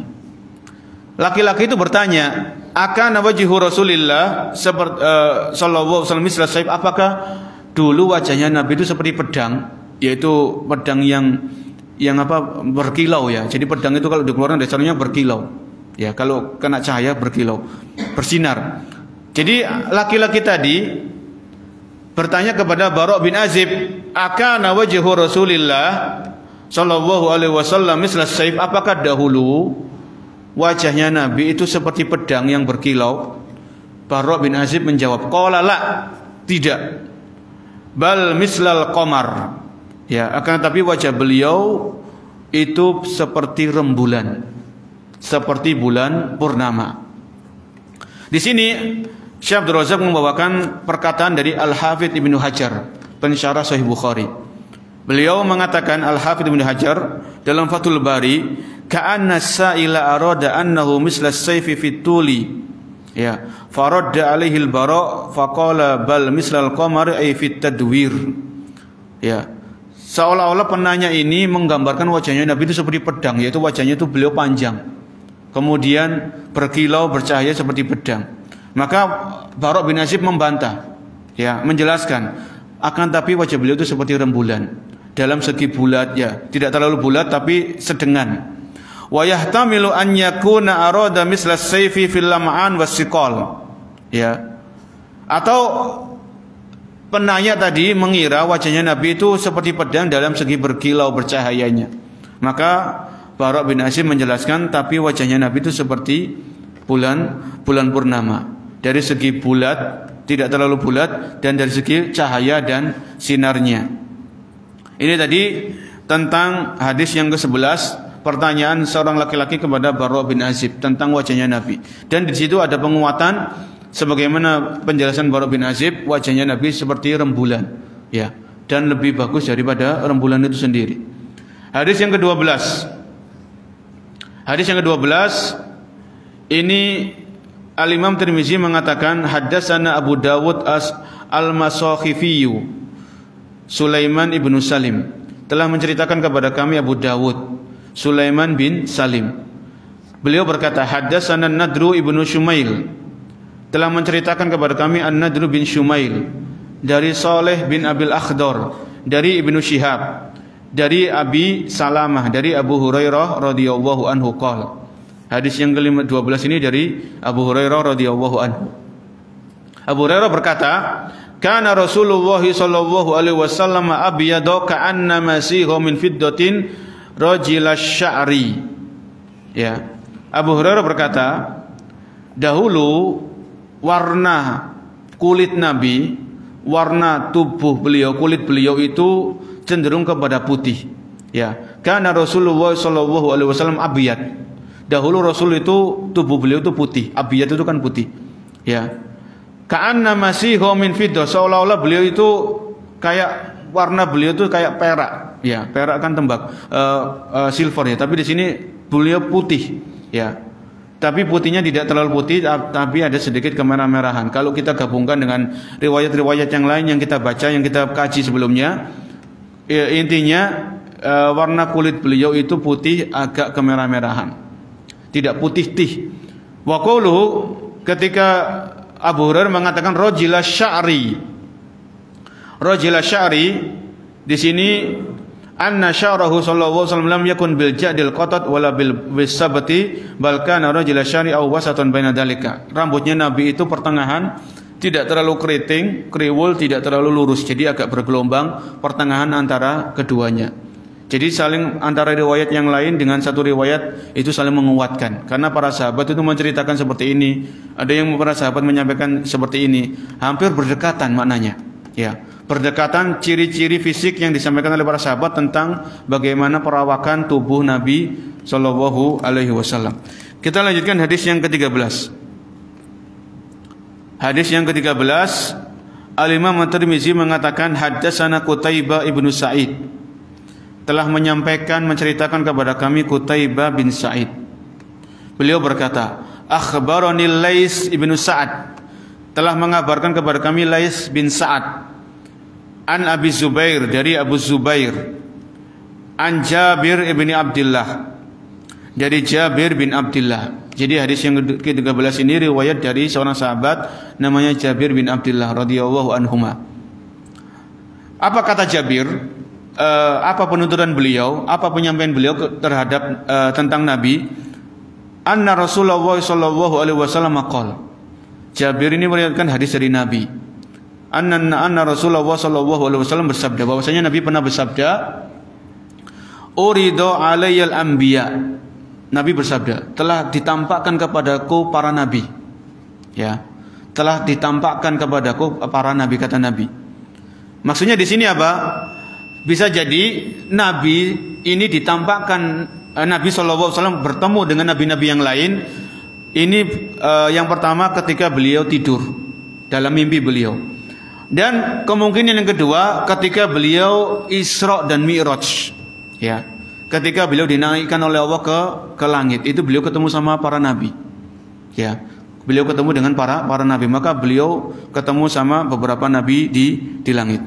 Laki-laki itu bertanya, akana wajhu Rasulillah sallallahu alaihi wasallam misla as-sayf? Apakah dulu wajahnya Nabi itu seperti pedang, yaitu pedang yang berkilau ya. Jadi pedang itu kalau dikeluarkan dari sarungnya berkilau. Ya, kalau kena cahaya berkilau, bersinar. Jadi laki-laki tadi bertanya kepada Bara' bin Azib, akana wajhu Rasulillah sallallahu alaihi wasallam misla as-sayf? Apakah dahulu wajahnya Nabi itu seperti pedang yang berkilau? Bara' bin Azib menjawab, qala la, tidak. Bal mislal qamar. Ya, akan tapi wajah beliau itu seperti rembulan, seperti bulan purnama. Di sini Syekh Abdul Razak membawakan perkataan dari Al-Hafidz Ibnu Hajar, pensyarah Sahih Bukhari. Beliau mengatakan, Al-Hafidz Ibnu Hajar dalam Fathul Bari, ka'anna sa'ila arada annahu misla as-sayfi fit tuli. Ya, faradda alaihi al-Bara' faqala bal mislal qamar ay fit tadwir. Ya, seolah-olah penanya ini menggambarkan wajahnya Nabi itu seperti pedang, yaitu wajahnya itu beliau panjang, kemudian berkilau bercahaya seperti pedang. Maka Bara' bin Azib membantah, ya, menjelaskan, akan tapi wajah beliau itu seperti rembulan dalam segi bulat, ya, tidak terlalu bulat tapi sedengan. Wa yahtamilu an yakuna arada misla as-sayfi fil lam'an was-siqal. Ya. Atau penanya tadi mengira wajahnya Nabi itu seperti pedang dalam segi berkilau bercahayanya. Maka Bara' bin Azib menjelaskan, tapi wajahnya Nabi itu seperti bulan purnama. Dari segi bulat, tidak terlalu bulat, dan dari segi cahaya dan sinarnya. Ini tadi tentang hadis yang ke-11. Pertanyaan seorang laki-laki kepada Bara' bin Azib tentang wajahnya Nabi, dan di situ ada penguatan sebagaimana penjelasan Bara' bin Azib, wajahnya Nabi seperti rembulan, ya, dan lebih bagus daripada rembulan itu sendiri. Hadis yang ke-12. Hadis yang ke-12 ini Al-Imam Tirmizi mengatakan, haddatsana Abu Dawud al-Masakhifiyu Sulaiman ibnu Salim, telah menceritakan kepada kami Abu Dawud Sulaiman bin Salim. Beliau berkata, haddatsana Nadru ibnu Shumail, telah menceritakan kepada kami An-Nadru bin Shumail dari Saleh bin Abil Akhdar, dari Ibnu Syihab, dari Abi Salamah, dari Abu Hurairah radhiyallahu anhu qala. Hadis yang ke-12 ini dari Abu Hurairah radhiyallahu anhu. Abu Hurairah berkata, kana Rasulullah sallallahu alaihi wasallam abyadu ka'anna masihu min fiddatin rajilash sya'ri. Ya. Abu Hurairah berkata, dahulu warna kulit Nabi, warna tubuh beliau, kulit beliau itu cenderung kepada putih. Ya, karena Rasulullah sallallahu alaihi wasallam abyad. Dahulu Rasul itu tubuh beliau itu putih, abyad itu kan putih. Ya. Ka'anna masihu min fiddah, seolah-olah beliau itu kayak warna beliau itu kayak perak. Ya, perak kan tembak silver ya, tapi di sini beliau putih. Ya. Tapi putihnya tidak terlalu putih, tapi ada sedikit kemerah-merahan. Kalau kita gabungkan dengan riwayat-riwayat yang lain yang kita baca, yang kita kaji sebelumnya, ya, intinya warna kulit beliau itu putih agak kemerah-merahan, tidak putih tih. Wa qawluhu, ketika Abu Hurairah mengatakan rajila sya'ri. Rajila sya'ri di sini anna sya'rahu sallallahu alaihi wasallam lam yakun bil ja'dil qatat wala bil wisabati bal kana rajila sya'ri aw wasatan baina dalika. Rambutnya Nabi itu pertengahan, tidak terlalu keriting, kriwul, tidak terlalu lurus, jadi agak bergelombang, pertengahan antara keduanya. Jadi saling antara riwayat yang lain dengan satu riwayat itu saling menguatkan. Karena para sahabat itu menceritakan seperti ini, ada yang para sahabat menyampaikan seperti ini, hampir berdekatan maknanya. Ya, berdekatan ciri-ciri fisik yang disampaikan oleh para sahabat tentang bagaimana perawakan tubuh Nabi Shallallahu Alaihi Wasallam. Kita lanjutkan hadis yang ke-13. Hadis yang ke-13, Al-Imam At-Tirmizi mengatakan haddatsana Qutaibah ibnu Sa'id, telah menyampaikan, menceritakan kepada kami Qutaibah bin Sa'id. Beliau berkata, akhbarani Lais ibnu Sa'ad, telah mengabarkan kepada kami Lais bin Sa'ad, an Abi Zubair, dari Abu Zubair, an Jabir ibni Abdullah, dari Jabir bin Abdullah. Jadi hadis yang ke-13 ini riwayat dari seorang sahabat namanya Jabir bin Abdullah radhiyallahu anhuma. Apa kata Jabir? Apa penuturan beliau, apa penyampaian beliau terhadap tentang Nabi? Anna Rasulullah sallallahu alaihi wasallam qala. Jabir ini meriwayatkan hadis dari Nabi. Anna Rasulullah sallallahu alaihi wasallam bersabda, bahwasanya Nabi pernah bersabda, "Uridu alayyal anbiya." Nabi bersabda, telah ditampakkan kepadaku para nabi. Ya. Telah ditampakkan kepadaku para nabi, kata Nabi. Maksudnya di sini apa? Bisa jadi Nabi ini ditampakkan, Nabi SAW bertemu dengan nabi-nabi yang lain. Ini yang pertama ketika beliau tidur dalam mimpi beliau. Dan kemungkinan yang kedua ketika beliau Isra dan Mi'raj. Ya, ketika beliau dinaikkan oleh Allah ke langit, itu beliau ketemu sama para nabi. Ya, beliau ketemu dengan para nabi. Maka beliau ketemu sama beberapa nabi di langit.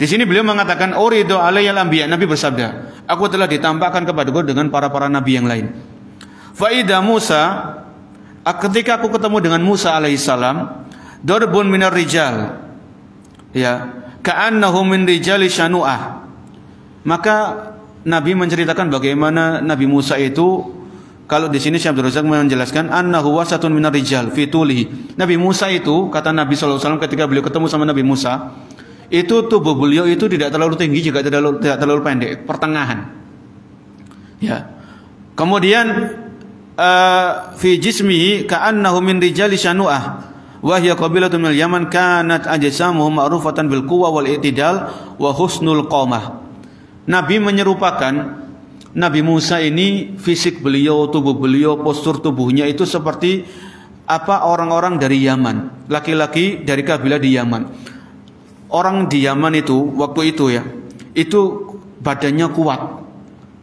Di sini beliau mengatakan uridu alayyal anbiya. Nabi bersabda, aku telah ditampakkan kepadaku dengan para nabi yang lain. Fa idza Musa, ketika aku ketemu dengan Musa alaihissalam, darbun minar rijal, ya, ka'annahu min rijali syanu'ah. Maka Nabi menceritakan bagaimana Nabi Musa itu, kalau di sini Syekh Abdul Razak menjelaskan annahu wasatun minar rijal fi tulihi. Nabi Musa itu, kata Nabi sallallahu alaihi wasallam ketika beliau ketemu sama Nabi Musa, itu tubuh beliau itu tidak terlalu tinggi juga tidak terlalu pendek, pertengahan. Ya. Kemudian fi jismihi ka'annahu min rijali syanu'ah wa hiya qabilatun minal Yaman kanat ajsamuhum ma'rufatan bil quwwa wal i'tidal wa husnul qamah. Nabi menyerupakan Nabi Musa ini, fisik beliau, tubuh beliau, postur tubuhnya itu seperti apa orang-orang dari Yaman, laki-laki dari kabilah di Yaman. Orang di Yaman itu waktu itu ya, itu badannya kuat,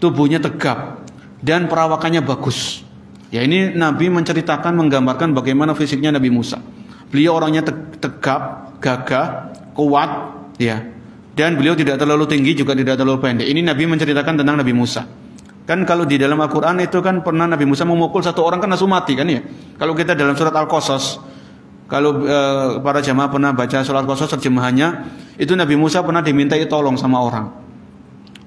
tubuhnya tegap, dan perawakannya bagus. Ya, ini Nabi menceritakan, menggambarkan bagaimana fisiknya Nabi Musa. Beliau orangnya tegap, gagah, kuat, ya, dan beliau tidak terlalu tinggi juga tidak terlalu pendek. Ini Nabi menceritakan tentang Nabi Musa. Kan kalau di dalam Al-Quran itu kan pernah Nabi Musa memukul satu orang kan langsung mati kan ya. Kalau kita dalam surat Al-Qasas, kalau para jamaah pernah baca surat Al-Qasas terjemahannya, itu Nabi Musa pernah dimintai tolong sama orang.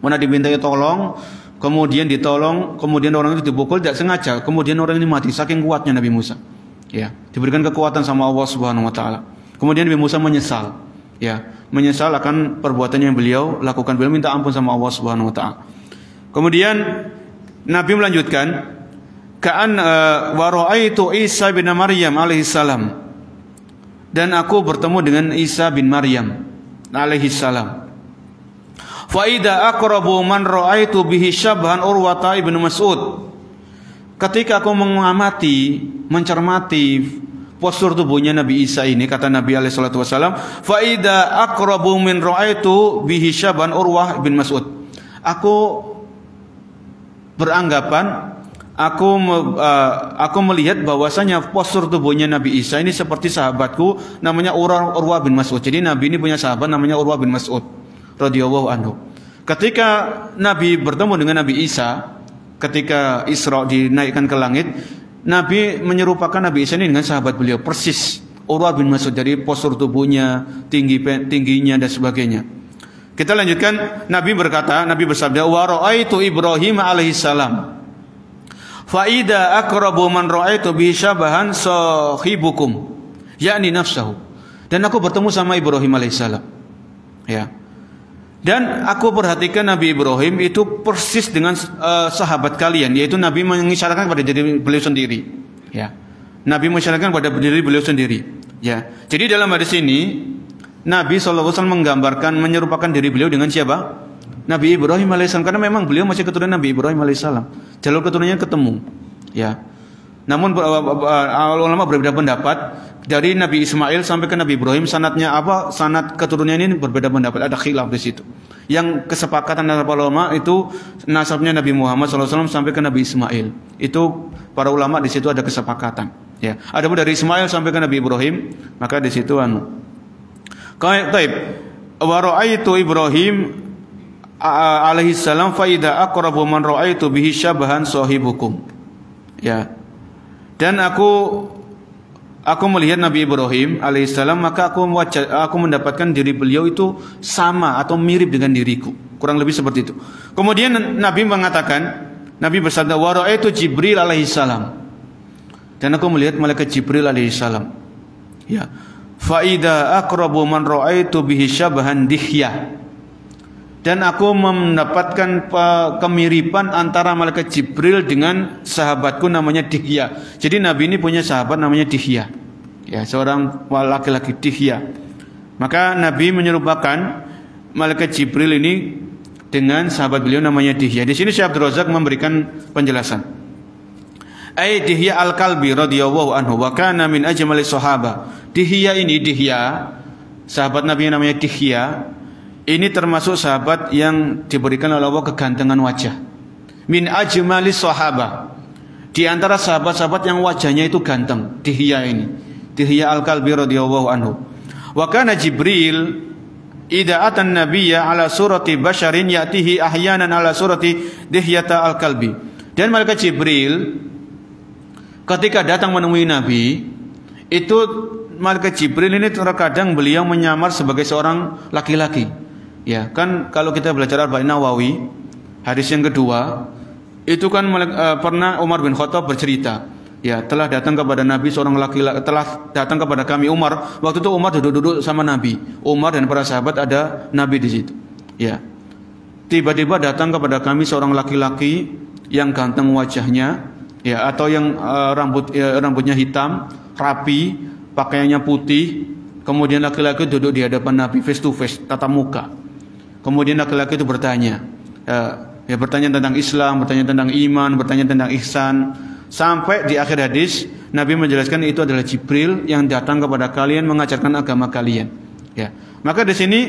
Pernah dimintai tolong, kemudian ditolong, kemudian orang itu dipukul tidak sengaja, kemudian orang ini mati saking kuatnya Nabi Musa. Ya, diberikan kekuatan sama Allah Subhanahu wa taala. Kemudian Nabi Musa menyesal, ya, menyesal akan perbuatan yang beliau lakukan. Beliau minta ampun sama Allah Subhanahu wa taala. Kemudian Nabi melanjutkan, "Ka'an wa ra'aitu Isa bin Maryam alaihi salam." Dan aku bertemu dengan Isa bin Maryam alaihi salam. Fa idza aqrabu man ra'aitu bihi syabhan Urwata ibn Mas'ud. Ketika aku mengamati, mencermati postur tubuhnya Nabi Isa ini, kata Nabi alaihi salatu wasallam, fa idza aqrabu min ra'aitu bihi syabhan Urwah bin Mas'ud. Aku beranggapan, aku melihat bahwasanya postur tubuhnya Nabi Isa ini seperti sahabatku namanya Urwah bin Mas'ud. Jadi Nabi ini punya sahabat namanya Urwah bin Mas'ud radhiyallahu anhu. Ketika Nabi bertemu dengan Nabi Isa, ketika Isra dinaikkan ke langit, Nabi menyerupakan Nabi Isa ini dengan sahabat beliau persis, Urwah bin Mas'ud, dari postur tubuhnya, tingginya dan sebagainya. Kita lanjutkan. Nabi berkata, Nabi bersabda, wa ra'aitu Ibrahim alaihi salam fa idza aqrabu man ra'aitu bi syabahan sahibukum, yakni nafsahu. Dan aku bertemu sama Ibrahim alaihissalam, ya. Dan aku perhatikan Nabi Ibrahim itu persis dengan sahabat kalian, yaitu Nabi mengisyaratkan kepada diri beliau sendiri, ya. Nabi mengisyaratkan kepada diri beliau sendiri, ya. Jadi dalam hadis ini Nabi SAW menggambarkan, menyerupakan diri beliau dengan siapa? Nabi Ibrahim alaihissalam, karena memang beliau masih keturunan Nabi Ibrahim alaihissalam. Jalur keturunannya ketemu, ya. Namun ulama berbeda pendapat, dari Nabi Ismail sampai ke Nabi Ibrahim sanadnya apa? Sanad keturunannya ini berbeda pendapat, ada khilaf di situ. Yang kesepakatan antara ulama itu nasabnya Nabi Muhammad SAW sampai ke Nabi Ismail. Itu para ulama di situ ada kesepakatan, ya. Adapun dari Ismail sampai ke Nabi Ibrahim, maka di situ Taib. Wa ra'aitu Ibrahim alaihi salam fa idza aqrabu man ra'aitu bihi syabahan sahibukum, ya. Dan aku melihat Nabi Ibrahim alaihissalam, maka aku mendapatkan diri beliau itu sama atau mirip dengan diriku, kurang lebih seperti itu. Kemudian Nabi mengatakan, Nabi bersabda, wa ra'aitu Jibril alaihissalam, dan aku melihat malaikat Jibril alaihissalam, ya. Fa idza aqrabu man ra'aitu bihi syabahan Dihya, dan aku mendapatkan kemiripan antara malaikat Jibril dengan sahabatku namanya Dihya. Jadi Nabi ini punya sahabat namanya Dihya, ya, seorang laki-laki Dihya. Maka Nabi menyerupakan malaikat Jibril ini dengan sahabat beliau namanya Dihya. Di sini Syekh Abdul Razak memberikan penjelasan. Dihya al-Kalbi radhiyallahu anhu wa kana min ajmali sahaba. Dihya ini, Dihya, sahabat Nabi yang namanya Dihya, ini termasuk sahabat yang diberikan oleh Allah kegantengan wajah. Min ajmali sahaba, di antara sahabat-sahabat yang wajahnya itu ganteng, Dihya ini, Dihya al-Kalbi radhiyallahu anhu. Wa kana Jibril idza atan nabiyya ala surati basharin ya'tihi ahyanan ala surati Dihyata al-Kalbi. Dan malaikat Jibril ketika datang menemui Nabi, itu malaikat Jibril ini terkadang beliau menyamar sebagai seorang laki-laki, ya. Kan kalau kita belajar Arba'in Nawawi, hadis yang kedua, itu kan pernah Umar bin Khattab bercerita, ya, telah datang kepada Nabi seorang laki-laki, telah datang kepada kami Umar. Waktu itu Umar duduk-duduk sama Nabi, Umar dan para sahabat, ada Nabi di situ, ya. Tiba-tiba datang kepada kami seorang laki-laki yang ganteng wajahnya, ya, atau yang rambutnya hitam, rapi, pakaiannya putih. Kemudian laki-laki duduk di hadapan Nabi face to face, tatap muka. Kemudian laki-laki itu bertanya, ya, bertanya tentang Islam, bertanya tentang iman, bertanya tentang ihsan. Sampai di akhir hadis Nabi menjelaskan itu adalah Jibril yang datang kepada kalian mengajarkan agama kalian, ya. Maka di sini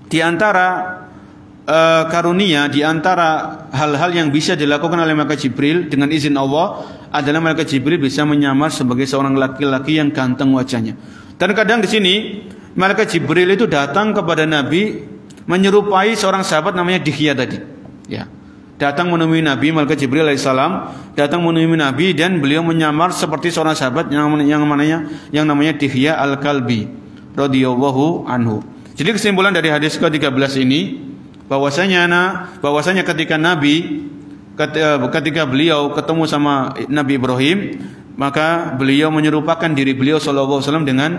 di antara karunia, di antara hal-hal yang bisa dilakukan oleh malaikat Jibril dengan izin Allah adalah malaikat Jibril bisa menyamar sebagai seorang laki-laki yang ganteng wajahnya. Dan kadang di sini malaikat Jibril itu datang kepada Nabi menyerupai seorang sahabat namanya Dihya tadi, ya. Datang menemui Nabi, malaikat Jibril alaihissalam datang menemui Nabi, dan beliau menyamar seperti seorang sahabat yang namanya Dihya al-Kalbi radhiyallahu anhu. Jadi kesimpulan dari hadis ke-13 ini, bahwasanya ketika beliau ketemu sama Nabi Ibrahim, maka beliau menyerupakan diri beliau sallallahu alaihi wasallam dengan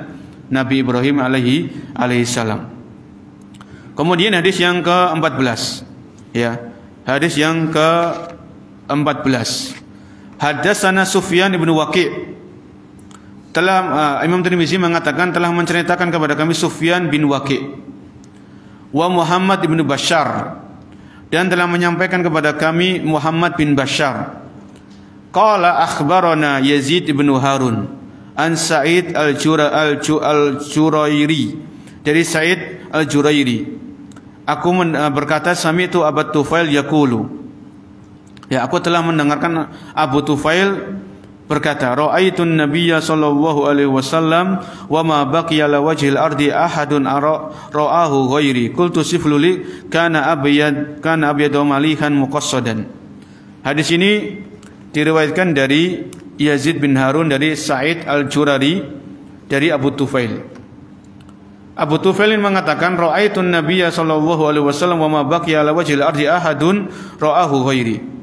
Nabi Ibrahim alaihissalam. Kemudian hadis yang ke-14, ya. Hadis yang ke-14. Hadatsana Sufyan bin Waqi'. Imam Tirmizi mengatakan telah menceritakan kepada kami Sufyan bin Waqi' wa Muhammad bin Bashar, dan telah menyampaikan kepada kami Muhammad bin Bashar. Qala akhbarana Yazid bin Harun an Sa'id al-Jurairi, dari Sa'id al-Jurairi. Aku berkata sami'tu Abu Tufail yaqulu, ya, aku telah mendengarkan Abu Tufail berkata, ra'aitun nabiyya sallallahu alaihi wasallam wa ma baqiya la wajhil ardi ahadun ra'ahu ghairi qultu sifluli kana abyad malihan muqassadan. Hadis ini diriwayatkan dari Yazid bin Harun dari Sa'id al-Jurari dari Abu Tufail. Abu Tufail mengatakan ra'aitun nabiyya sallallahu alaihi wasallam wa ma baqiya la wajhil ardi ahadun ra'ahu ghairi.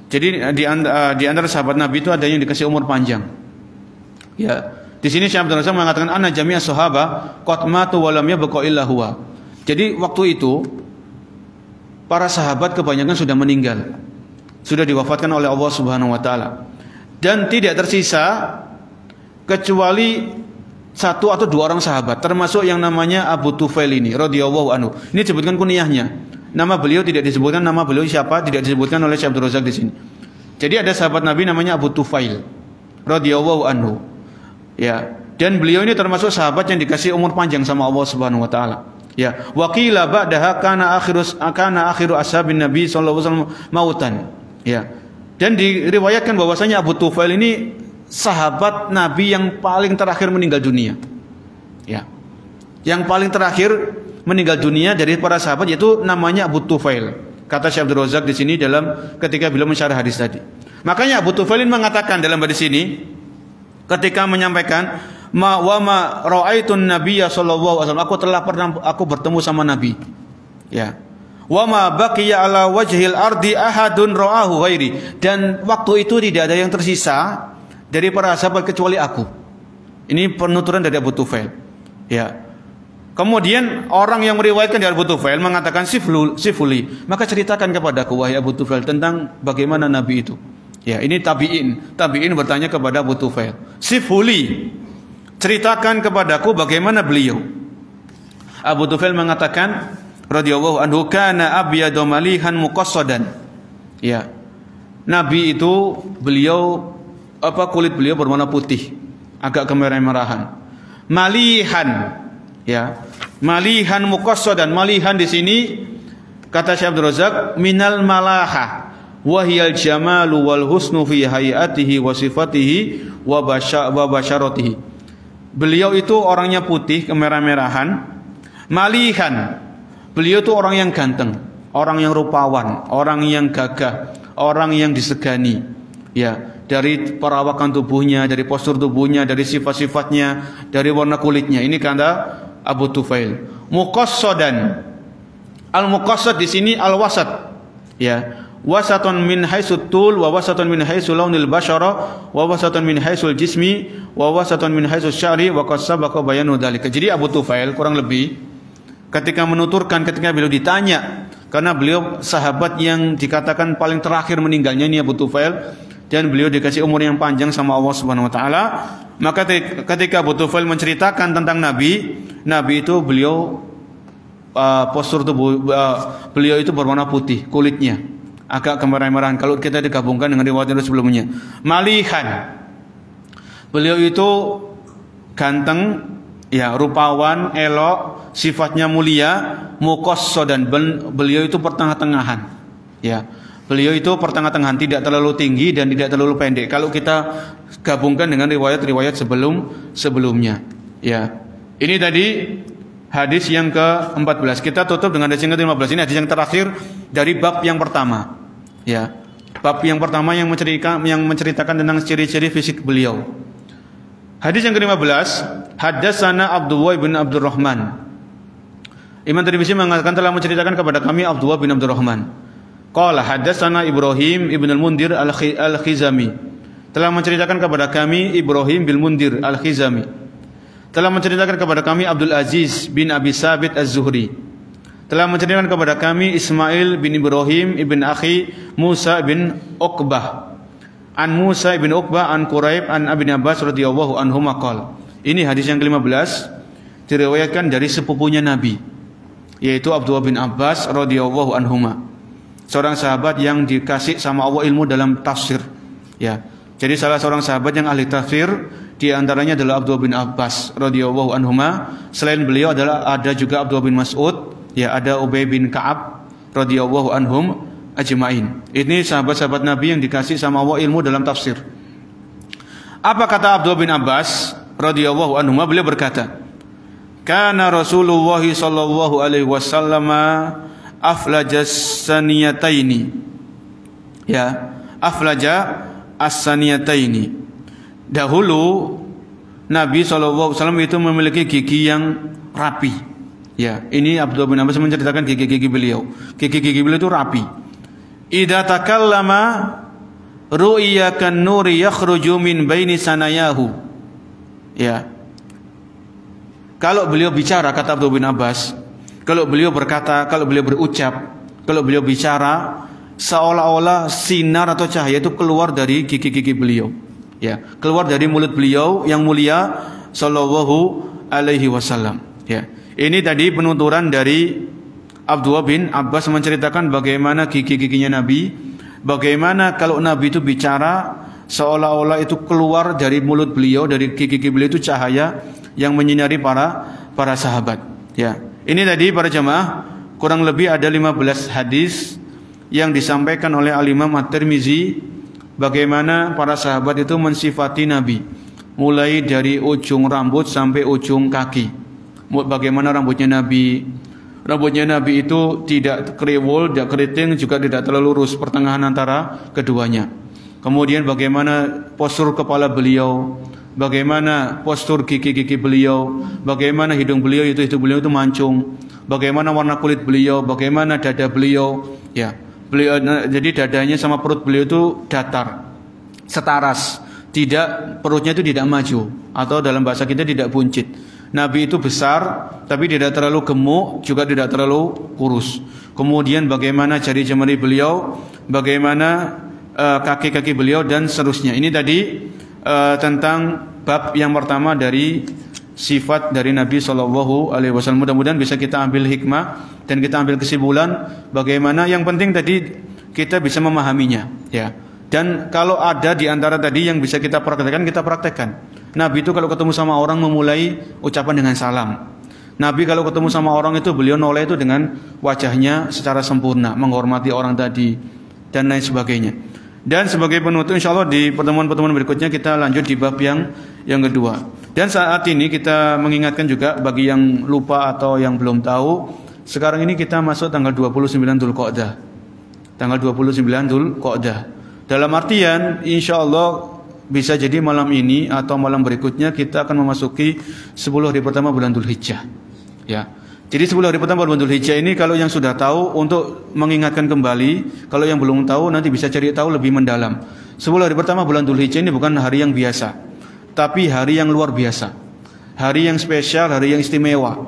Jadi di antara sahabat Nabi itu ada yang dikasih umur panjang. Ya, di sini Syekh Abdul Razak mengatakan anna jami'a sahaba qad matu wa lam yabqa illa huwa. Jadi waktu itu para sahabat kebanyakan sudah meninggal, sudah diwafatkan oleh Allah Subhanahu wa taala, dan tidak tersisa kecuali satu atau dua orang sahabat, termasuk yang namanya Abu Tufail ini radhiyallahu anhu. Ini disebutkan kunyahnya. Nama beliau tidak disebutkan, nama beliau siapa tidak disebutkan oleh Syekh Abdul Razak di sini. Jadi ada sahabat Nabi namanya Abu Tufail radhiyallahu anhu. Ya, dan beliau ini termasuk sahabat yang dikasih umur panjang sama Allah Subhanahu wa taala. Ya, wa qila ba'daha kana akhiru ashabin Nabi sallallahu alaihi wasallam mautan. Ya. Dan diriwayatkan bahwasanya Abu Tufail ini sahabat Nabi yang paling terakhir meninggal dunia. Ya. Yang paling terakhir meninggal dunia dari para sahabat yaitu namanya Abu Tufail. Kata Syekh Abdul Razak di sini dalam ketika beliau mensyarah hadis tadi. Makanya Abu Tufail mengatakan dalam hadis ini ketika menyampaikan ma ra'aitun nabiyya sallallahu alaihi wasallam, aku bertemu sama Nabi. Ya. Wa ma baqiya ala wajhil ardi ahadun ra'ahu ghairi, dan waktu itu tidak ada yang tersisa dari para sahabat kecuali aku. Ini penuturan dari Abu Tufail. Ya. Kemudian orang yang meriwayatkan dari Abu Tufail mengatakan sifuli, maka ceritakan kepadaku wahai Abu Tufail tentang bagaimana Nabi itu. Ya, ini tabi'in bertanya kepada Abu Tufail, sifuli, ceritakan kepadaku bagaimana beliau. Abu Tufail mengatakan radhiyallahu anhu kana abyadu malihan muqassadan. Ya. Nabi itu beliau kulit beliau berwarna putih, agak kemerah-merahan. Malihan, ya. Malihan muqassadan. Malihan di sini kata Syekh Abdul Razak minal malaha wa hiyal jamalu wal husnu fi hayatihi wa sifatihi wa basyaratihi. Beliau itu orangnya putih, kemerah-merahan. Malihan, beliau itu orang yang ganteng, orang yang rupawan, orang yang gagah, orang yang disegani. Ya, dari perawakan tubuhnya, dari postur tubuhnya, dari sifat-sifatnya, dari warna kulitnya. Ini kata Abu Tufail. Muqassadan. Al-muqassad di sini al-wasat. Ya. Wasatun min haitsu tul wa wasatun min haitsu launil basyara wa wasatun min haitsul jismi wa wasatun min haitsus sya'ri wa qad sabaqa bayanu dzalika. Jadi Abu Tufail kurang lebih ketika menuturkan, ketika beliau ditanya, karena beliau sahabat yang dikatakan paling terakhir meninggalnya ini Abu Tufail, dan beliau dikasih umur yang panjang sama Allah Subhanahu wa taala, maka ketika Abu Tufail menceritakan tentang Nabi itu beliau postur tubuh beliau itu berwarna putih, kulitnya agak kemerah-merahan kalau kita digabungkan dengan riwayat sebelumnya. Malihan, beliau itu ganteng, ya, rupawan, elok, sifatnya mulia. Muqassadan, beliau itu pertengah-tengahan. Ya, beliau itu pertengah-tengahan, tidak terlalu tinggi dan tidak terlalu pendek. Kalau kita gabungkan dengan riwayat-riwayat sebelumnya. Ya, ini tadi hadis yang ke-14. Kita tutup dengan hadis yang ke-15. Ini hadis yang terakhir dari bab yang pertama. Ya, bab yang pertama yang menceritakan tentang ciri-ciri fisik beliau. Hadis yang ke-15, haddatsana Abdullah bin Abdurrahman. Imam Tirmizi mengatakan telah menceritakan kepada kami Abdullah bin Abdurrahman. Qala haddatsana Ibrahim ibn al-Mundhir al-Khizami. Telah menceritakan kepada kami Ibrahim bin Mundhir al-Khizami. telah menceritakan kepada kami Abdul Aziz bin Abi Sabit Az-Zuhri, telah menceritakan kepada kami Ismail bin Ibrahim ibn Akhi Musa bin Uqbah, an Musa bin Uqbah an Quraib an Abi Abbas radhiyallahu anhu maqal. Ini hadis yang ke-15 diriwayatkan dari sepupunya Nabi, yaitu Abdullah bin Abbas radhiyallahu anhuma, seorang sahabat yang dikasih sama Allah ilmu dalam tafsir. Ya, jadi salah seorang sahabat yang ahli tafsir di antaranya adalah Abdullah bin Abbas radhiyallahu anhuma. Selain beliau ada juga Abdullah bin Mas'ud, ya, ada Ubay bin Ka'ab radhiyallahu anhum ajma'in. Ini sahabat-sahabat Nabi yang dikasih sama Allah ilmu dalam tafsir. Apa kata Abdullah bin Abbas radhiyallahu anhuma? Beliau berkata, kana Rasulullah sallallahu alaihi wasallam aflajas saniyataini. Ya, aflaja as-saniyataini. Dahulu Nabi sallallahu alaihi wasallam itu memiliki gigi yang rapi. Ya, ini Abdullah bin Abbas menceritakan gigi-gigi beliau. Gigi-gigi beliau itu rapi. Idza takallama ru'ya kan nuri yakhruju min baini sanayahu. Ya. Kalau beliau bicara, kata Abdullah bin Abbas, kalau beliau berkata, kalau beliau berucap, kalau beliau bicara, seolah-olah sinar atau cahaya itu keluar dari gigi-gigi beliau, ya, keluar dari mulut beliau yang mulia sallallahu alaihi wasallam. Ya, ini tadi penuturan dari Abdullah bin Abbas menceritakan bagaimana gigi-giginya Nabi, bagaimana kalau Nabi itu bicara seolah-olah itu keluar dari mulut beliau, dari gigi-gigi beliau itu cahaya yang menyinari para sahabat. Ya, ini tadi para jamaah kurang lebih ada 15 hadis yang disampaikan oleh Al-Imam At-Tirmizi bagaimana para sahabat itu mensifati Nabi, mulai dari ujung rambut sampai ujung kaki. Bagaimana rambutnya Nabi? Rambutnya Nabi itu tidak kriwul, tidak keriting, juga tidak terlalu lurus, pertengahan antara keduanya. Kemudian bagaimana postur kepala beliau, bagaimana postur gigi-gigi beliau, bagaimana hidung beliau itu mancung, bagaimana warna kulit beliau, bagaimana dada beliau, ya. Beliau, jadi dadanya sama perut beliau itu datar, setaras, perutnya itu tidak maju, atau dalam bahasa kita tidak buncit. Nabi itu besar, tapi tidak terlalu gemuk, juga tidak terlalu kurus. Kemudian bagaimana jari-jemari beliau, bagaimana kaki-kaki beliau, dan seterusnya. Ini tadi tentang bab yang pertama dari sifat dari Nabi Shallallahu Alaihi Wasallam. Mudah-mudahan bisa kita ambil hikmah dan kita ambil kesimpulan bagaimana. Yang penting tadi kita bisa memahaminya, ya. Dan kalau ada di antara tadi yang bisa kita praktekkan, kita praktekkan. Nabi itu kalau ketemu sama orang memulai ucapan dengan salam. Nabi kalau ketemu sama orang itu beliau noleh itu dengan wajahnya secara sempurna, menghormati orang tadi dan lain sebagainya. Dan sebagai penutup, insya Allah di pertemuan-pertemuan berikutnya kita lanjut di bab yang kedua. Dan saat ini kita mengingatkan juga bagi yang lupa atau yang belum tahu, sekarang ini kita masuk tanggal 29 Dzulqa'dah. Tanggal 29 Dzulqa'dah. Dalam artian insya Allah bisa jadi malam ini atau malam berikutnya kita akan memasuki 10 hari pertama bulan Dzulhijjah. Ya. Jadi 10 hari pertama bulan Dzulhijjah ini kalau yang sudah tahu untuk mengingatkan kembali, kalau yang belum tahu nanti bisa cari tahu lebih mendalam. 10 hari pertama bulan Dzulhijjah ini bukan hari yang biasa, tapi hari yang luar biasa. Hari yang spesial, hari yang istimewa.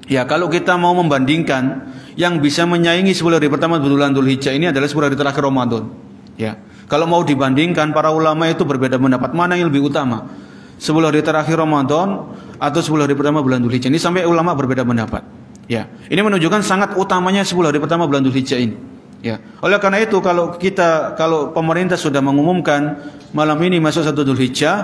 Ya, kalau kita mau membandingkan yang bisa menyaingi 10 hari pertama bulan Dzulhijjah ini adalah 10 hari terakhir Ramadan. Ya. Kalau mau dibandingkan para ulama itu berbeda pendapat mana yang lebih utama. 10 hari terakhir Ramadan atau 10 hari pertama bulan Dzulhijjah. Ini sampai ulama berbeda pendapat. Ya, ini menunjukkan sangat utamanya 10 hari pertama bulan Dzulhijjah ini. Ya, oleh karena itu kalau pemerintah sudah mengumumkan malam ini masuk 1 Dzulhijjah,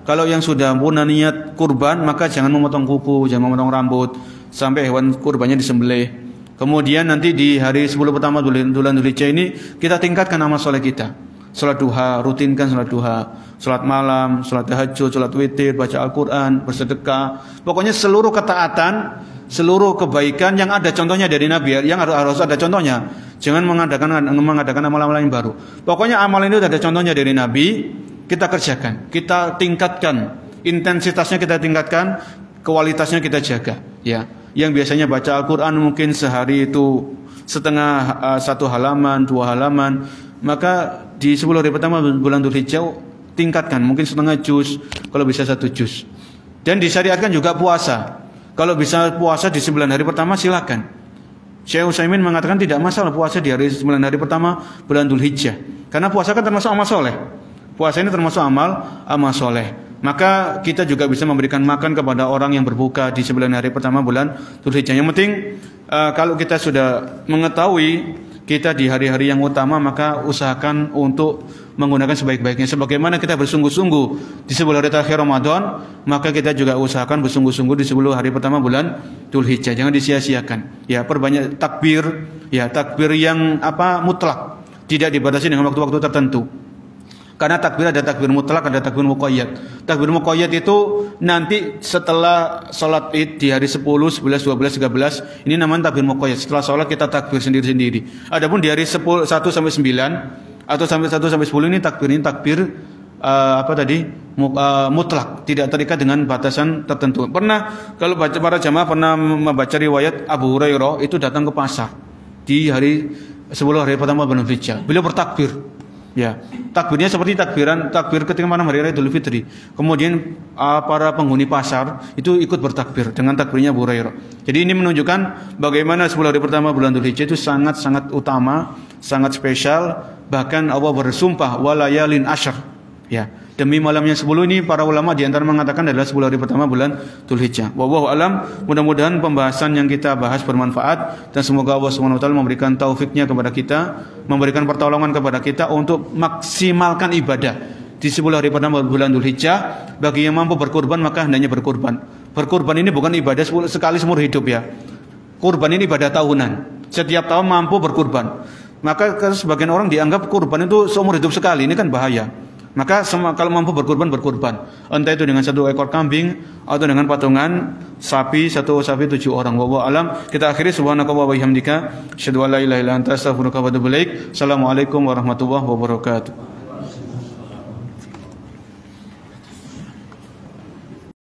kalau yang sudah punya niat kurban maka jangan memotong kuku, jangan memotong rambut sampai hewan kurbannya disembelih. Kemudian nanti di hari 10 pertama bulan Dzulhijjah ini kita tingkatkan amal soleh kita. Salat duha, rutinkan salat duha, salat malam, salat tahajud, salat witir, baca Al-Quran, bersedekah. Pokoknya seluruh ketaatan, seluruh kebaikan yang ada contohnya dari Nabi, yang harus ada contohnya. Jangan mengadakan amal-amal yang baru. Pokoknya amal ini ada contohnya dari Nabi, kita kerjakan, kita tingkatkan, intensitasnya kita tingkatkan, kualitasnya kita jaga. Ya, yang biasanya baca Al-Quran mungkin sehari itu setengah, 1 halaman, 2 halaman. Maka di 10 hari pertama bulan Dzulhijjah tingkatkan, mungkin setengah juz, kalau bisa 1 juz. Dan disyariatkan juga puasa. Kalau bisa puasa di 9 hari pertama silakan. Syekh Utsaimin mengatakan tidak masalah puasa di hari 9 hari pertama bulan Dzulhijjah. Karena puasa kan termasuk amal soleh. Puasa ini termasuk amal soleh. Maka kita juga bisa memberikan makan kepada orang yang berbuka di 9 hari pertama bulan Dzulhijjah. Yang penting kalau kita sudah mengetahui kita di hari-hari yang utama, maka usahakan untuk menggunakan sebaik-baiknya. Sebagaimana kita bersungguh-sungguh di 10 hari terakhir Ramadan, maka kita juga usahakan bersungguh-sungguh di 10 hari pertama bulan Dzulhijjah. Jangan disia-siakan. Ya, perbanyak takbir, ya takbir yang mutlak, tidak dibatasi dengan waktu-waktu tertentu. Karena takbir ada takbir mutlak, ada takbir muqayyad. Takbir muqayyad itu nanti setelah sholat id di hari 10, 11, 12, 13, ini namanya takbir muqayyad. Setelah sholat kita takbir sendiri-sendiri. Adapun di hari 1 sampai 9 atau sampai 1 sampai 10 ini takbir mutlak, tidak terikat dengan batasan tertentu. Pernah kalau para jamaah pernah membaca riwayat Abu Hurairah itu datang ke pasar di hari 10 hari pertama bulan Dzulhijjah. Beliau bertakbir. Ya, takbirnya seperti takbir ketika malam hari raya Idul Fitri. Kemudian para penghuni pasar itu ikut bertakbir dengan takbirnya Abu Hurairah. Jadi ini menunjukkan bagaimana 10 hari pertama bulan Dzulhijjah itu sangat-sangat utama, sangat spesial. Bahkan Allah bersumpah walayalin asyr. Ya, demi malamnya 10 ini para ulama di antara mengatakan adalah 10 hari pertama bulan Dzulhijjah. Wallahu alam, mudah-mudahan pembahasan yang kita bahas bermanfaat dan semoga Allah Subhanahu wa taala memberikan taufiknya kepada kita, memberikan pertolongan kepada kita untuk maksimalkan ibadah di 10 hari pertama bulan Dzulhijjah. Bagi yang mampu berkorban maka hendaknya berkorban. Berkorban ini bukan ibadah sekali seumur hidup ya. Kurban ini ibadah tahunan. Setiap tahun mampu berkorban. Maka sebagian orang dianggap kurban itu seumur hidup sekali, ini kan bahaya. Maka kalau mampu berkorban, entah itu dengan 1 ekor kambing atau dengan patungan sapi, 1 sapi 7 orang. Wallahu alam. Kita akhiri subhanakallahumma wa bihamdika asyhadu an la ilaha illa anta astaghfiruka wa atubu ilaik. Assalamualaikum warahmatullahi wabarakatuh.